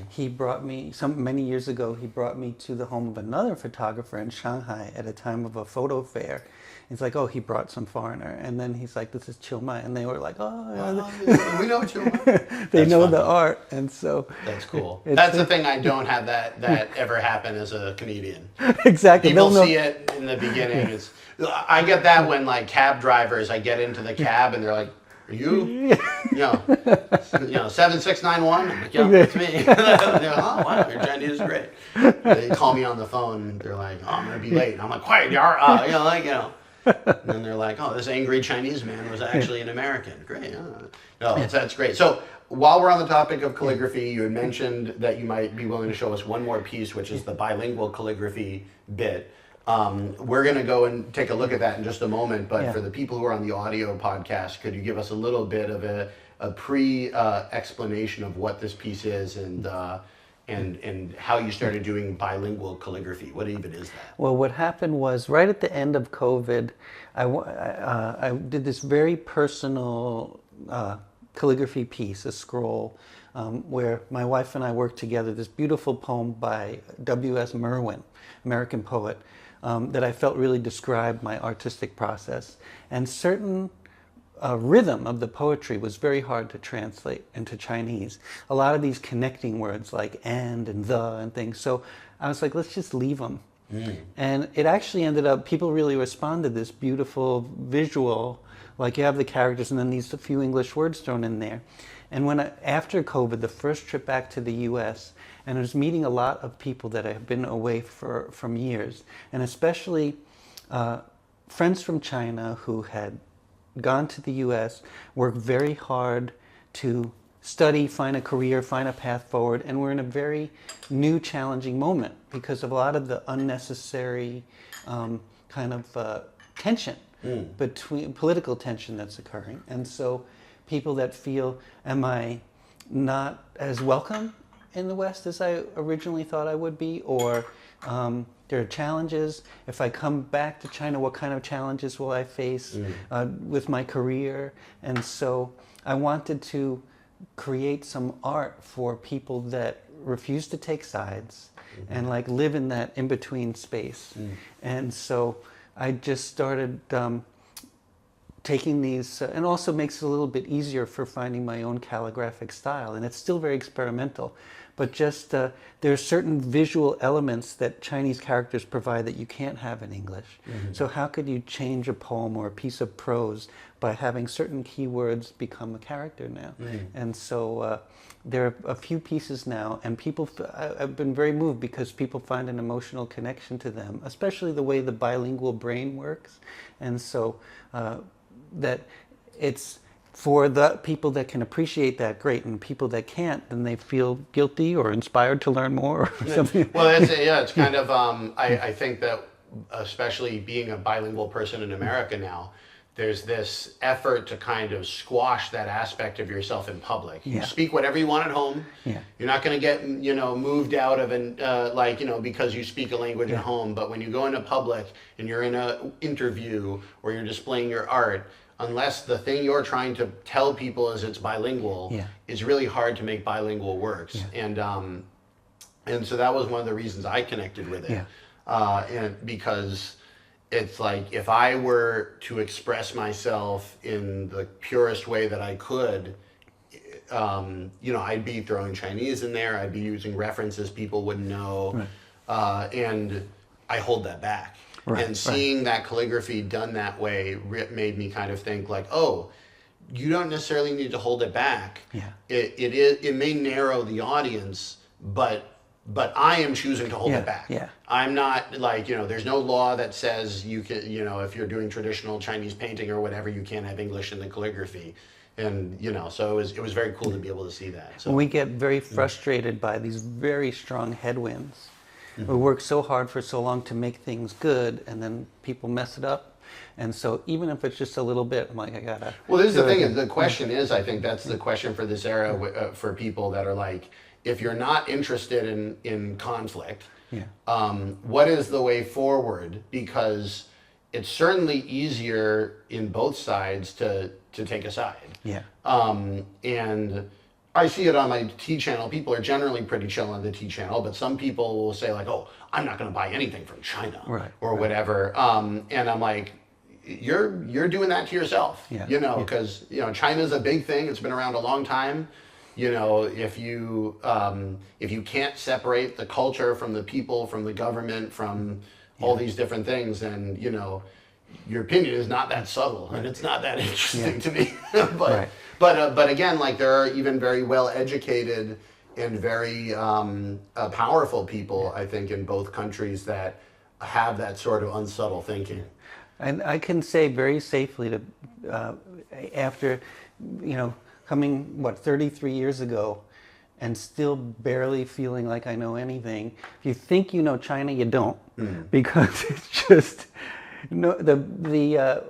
He brought me, many years ago, he brought me to the home of another photographer in Shanghai at a time of a photo fair. He's like, oh, he brought some foreigner. And then he's like, this is Chiu Mai. And they were like, oh, yeah. We know Chiu Mai. They That's know funny. the art. And so. That's cool. That's the thing I don't have that ever happen as a comedian. Exactly. People see it in the beginning. It's, I get that when like cab drivers, I get into the cab and they're like, are you 7691? I'm like, yeah, it's me. Oh, wow, your Chinese is great. They call me on the phone. They're like, oh, I'm going to be late. And I'm like, quiet, And then they're like, oh, this angry Chinese man was actually an American. Great. No, that's great. So while we're on the topic of calligraphy, you had mentioned that you might be willing to show us one more piece, which is the bilingual calligraphy bit. We're going to go and take a look at that in just a moment, but for the people who are on the audio podcast, could you give us a little bit of a pre-explanation of what this piece is and how you started doing bilingual calligraphy? What even is that? Well, what happened was right at the end of COVID, I did this very personal calligraphy piece, a scroll, where my wife and I worked together, this beautiful poem by W.S. Merwin, American poet, that I felt really described my artistic process. And certain rhythm of the poetry was very hard to translate into Chinese. A lot of these connecting words like and the and things. So I was like, let's just leave them. And it actually ended up, people really responded, this beautiful visual, like you have the characters and then these few English words thrown in there. And after COVID, the first trip back to the US, and I was meeting a lot of people that have been away from years, and especially friends from China who had gone to the US, worked very hard to study, find a career, find a path forward, and we're in a very new, challenging moment because of a lot of the unnecessary kind of tension, between political tension that's occurring. And so people that feel, am I not as welcome in the West as I originally thought I would be, or there are challenges. If I come back to China, what kind of challenges will I face with my career? And so I wanted to create some art for people that refuse to take sides and like live in that in-between space. And so I just started taking these, and also makes it a little bit easier for finding my own calligraphic style. And it's still very experimental, but just there are certain visual elements that Chinese characters provide that you can't have in English. So how could you change a poem or a piece of prose by having certain keywords become a character now? And so there are a few pieces now, and I've been very moved because people find an emotional connection to them, especially the way the bilingual brain works. And so that it's for the people that can appreciate that, great, and people that can't, then they feel guilty or inspired to learn more or something. Well, it's kind of, I think that especially being a bilingual person in America now, there's this effort to kind of squash that aspect of yourself in public. You speak whatever you want at home. You're not going to get, moved out of because you speak a language at home. But when you go into public and you're in an interview or you're displaying your art, unless the thing you're trying to tell people is it's bilingual, it's really hard to make bilingual works. And so that was one of the reasons I connected with it. And because it's like, if I were to express myself in the purest way that I could, I'd be throwing Chinese in there, I'd be using references people wouldn't know, and I hold that back. And seeing that calligraphy done that way made me kind of think like, oh, you don't necessarily need to hold it back. It may narrow the audience, but I am choosing to hold it back. I'm not like, there's no law that says you can, if you're doing traditional Chinese painting or whatever, you can't have English in the calligraphy. And, so it was very cool to be able to see that. So we get very frustrated by these very strong headwinds. We work so hard for so long to make things good, and then people mess it up. And so even if it's just a little bit, I'm like, I gotta. Well, this is the thing. The question is, I think that's the question for this era for people that are like, if you're not interested in conflict, what is the way forward? Because it's certainly easier in both sides to take a side. Yeah. And I see it on my T channel. People are generally pretty chill on the T channel, but some people will say like, "Oh, I'm not going to buy anything from China," Right, or right. whatever. And I'm like, "You're doing that to yourself, Yeah, you know, yeah. because China's a big thing. It's been around a long time. You know, if you can't separate the culture from the people, from the government, from all these different things, then your opinion is not that subtle and it's not that interesting to me. but Right. but again, like there are even very well educated and very powerful people, I think, in both countries that have that sort of unsubtle thinking. And I can say very safely that after, coming, 33 years ago and still barely feeling like I know anything, if you think you know China, you don't. Because it's just, no, the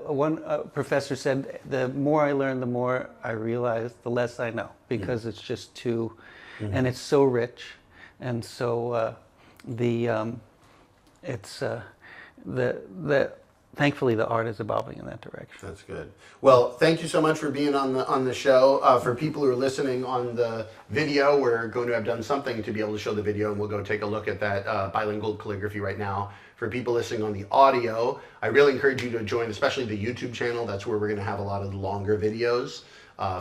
one professor said, the more I learn, the more I realize, the less I know. Because it's just too, and it's so rich. And so it's, thankfully the art is evolving in that direction. That's good. Well, thank you so much for being on the show. For people who are listening on the video, we're going to have done something to be able to show the video, and we'll go take a look at that bilingual calligraphy right now. For people listening on the audio, I really encourage you to join, especially the YouTube channel. That's where we're going to have a lot of the longer videos.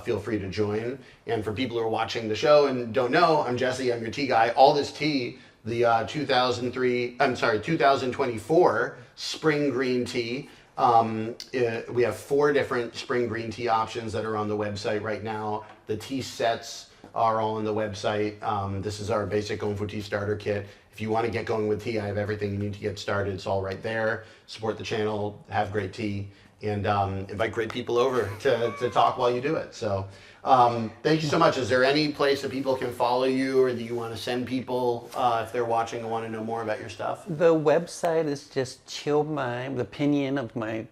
Feel free to join. And for people who are watching the show and don't know, I'm Jesse. I'm your tea guy. All this tea, the 2024 spring green tea. We have 4 different spring green tea options that are on the website right now. The tea sets are all on the website. This is our basic Gong Fu tea starter kit. If you want to get going with tea, I have everything you need to get started. It's all right there. Support the channel, have great tea, and invite great people over to talk while you do it. So thank you so much. Is there any place that people can follow you, or that you want to send people if they're watching and want to know more about your stuff? The website is just Qiumai. The pinyin of my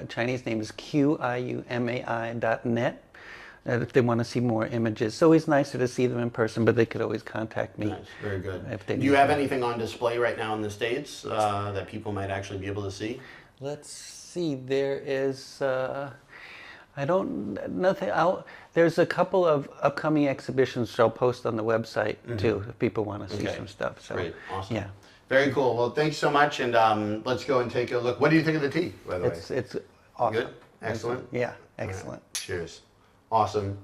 Chinese name is QIUMAI.net. If they want to see more images. It's always nicer to see them in person, but they could always contact me. Nice, very good. If they Do need you have to. anything on display right now in the States that people might actually be able to see? Let's see. There is. Nothing. There's a couple of upcoming exhibitions which I'll post on the website too, if people want to see some stuff. So, great, awesome. Yeah. Very cool. Well, thanks so much, and let's go and take a look. What do you think of the tea, by the way? It's awesome. Good? Excellent? Yeah, excellent. Right. Cheers. Awesome.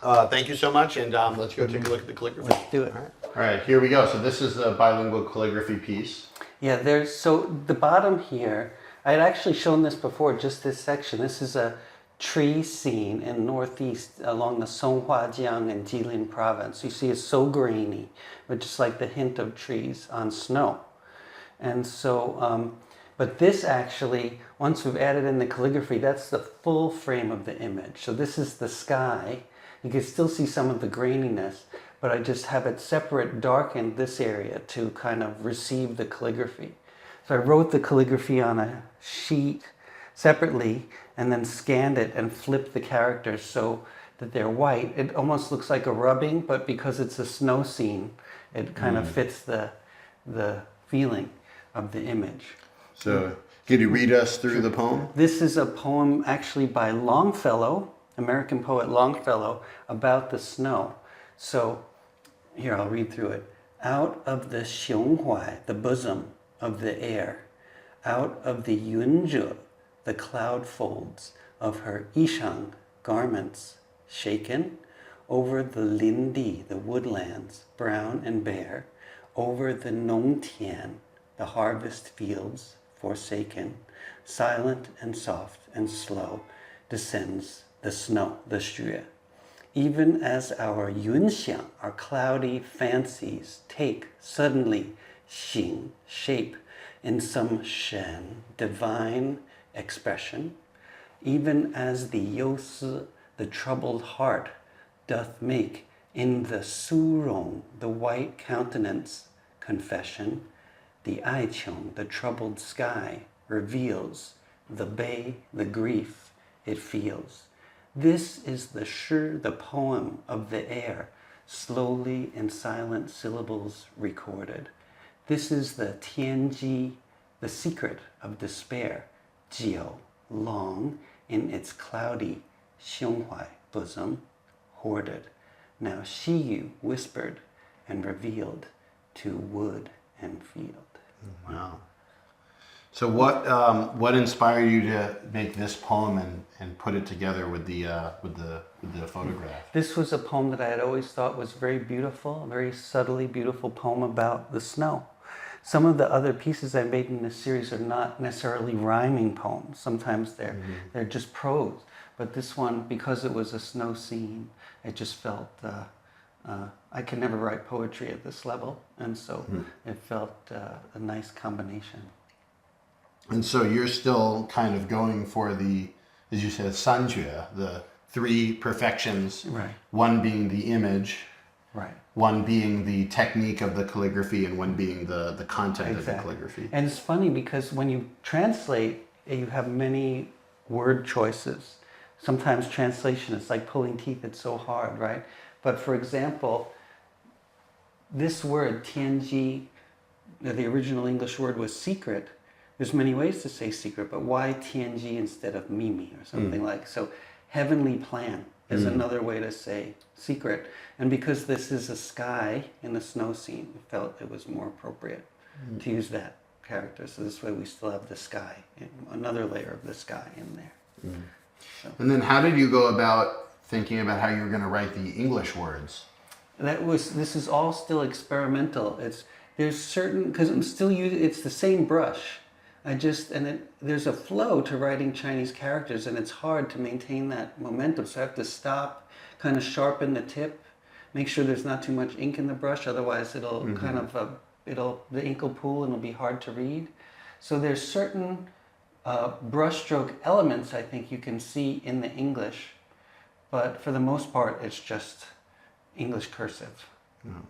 Thank you so much, and let's go take a look at the calligraphy. Let's do it. All right, here we go. So this is the bilingual calligraphy piece. Yeah, so the bottom here, I had actually shown this before, just this section. This is a tree scene in northeast along the Songhuajiang and Jilin province. You see it's so grainy, but just like the hint of trees on snow. And so, but this actually, once we've added in the calligraphy, that's the full frame of the image. So this is the sky. You can still see some of the graininess, but I just have it separate, darkened this area to kind of receive the calligraphy. So I wrote the calligraphy on a sheet separately and then scanned it and flipped the characters so that they're white. It almost looks like a rubbing, but because it's a snow scene, it kind of fits the feeling of the image. So, could you read us through the poem? This is a poem actually by Longfellow, American poet Longfellow, about the snow. So, here, I'll read through it. Out of the xionghuai, the bosom of the air, out of the yunzhe, the cloud folds of her yishang, garments, shaken, over the lindi, the woodlands, brown and bare, over the nongtian, the harvest fields, forsaken, silent and soft and slow, descends the snow, the xue. Even as our yunxiang, our cloudy fancies, take suddenly xing, shape, in some shen, divine expression, even as the yousi, the troubled heart, doth make in the surong, the white countenance, confession, the aiqiong, the troubled sky, reveals the bay, the grief it feels. This is the shi, the poem of the air, slowly in silent syllables recorded. This is the tianji, the secret of despair, jiu, long, in its cloudy 胸怀 bosom, hoarded. Now she you whispered and revealed to wood and field. Wow. So what inspired you to make this poem and put it together with the photograph? This was a poem that I had always thought was very beautiful, a very subtly beautiful poem about the snow. Some of the other pieces I made in this series are not necessarily rhyming poems. Sometimes they're just prose. But this one, because it was a snow scene, it just felt, I could never write poetry at this level. And so it felt a nice combination. And so you're still kind of going for the, as you said, 三绝, the three perfections. Right. One being the image. Right. One being the technique of the calligraphy and one being the content of the calligraphy. And it's funny because when you translate, you have many word choices. Sometimes translation is like pulling teeth, it's so hard, right? But for example, this word, 天机, the original English word was secret. There's many ways to say secret, but why 天机 instead of mimi or something like? So heavenly plan is another way to say secret. And because this is a sky in a snow scene, we felt it was more appropriate to use that character. So this way we still have the sky, another layer of the sky in there. So. And then how did you go about thinking about how you were going to write the English words? This is all still experimental. There's certain, because I'm still using, it's the same brush. There's a flow to writing Chinese characters, and it's hard to maintain that momentum. So I have to stop, kind of sharpen the tip, make sure there's not too much ink in the brush. Otherwise, it'll the ink will pool and it'll be hard to read. So there's certain brushstroke elements I think you can see in the English, but for the most part, it's just English cursive. Oh,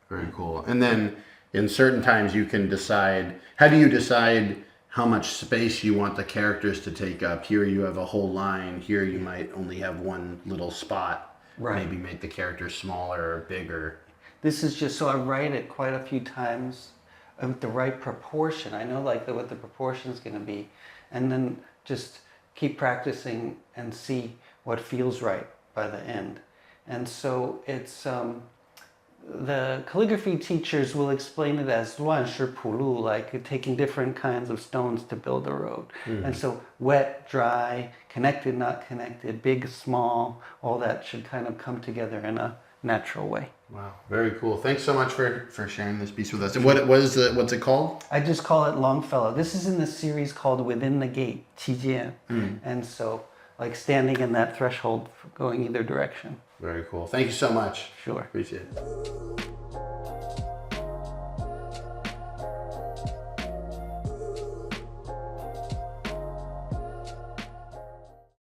very cool. And then in certain times you can decide, how do you decide how much space you want the characters to take up? Here you have a whole line, here you might only have one little spot. Right. Maybe make the characters smaller or bigger. This is just, so I write it quite a few times with the right proportion. I know what the proportion is going to be. And then just keep practicing and see what feels right by the end. And so it's, the calligraphy teachers will explain it as 乱世铺路, like taking different kinds of stones to build a road. And so wet, dry, connected, not connected, big, small, all that should kind of come together in a natural way. Wow, very cool. Thanks so much for sharing this piece with us. And what's it called? I just call it Longfellow. This is in the series called Within the Gate, 期间. And so, like standing in that threshold, going either direction. Very cool. Thank you so much. Sure. Appreciate it.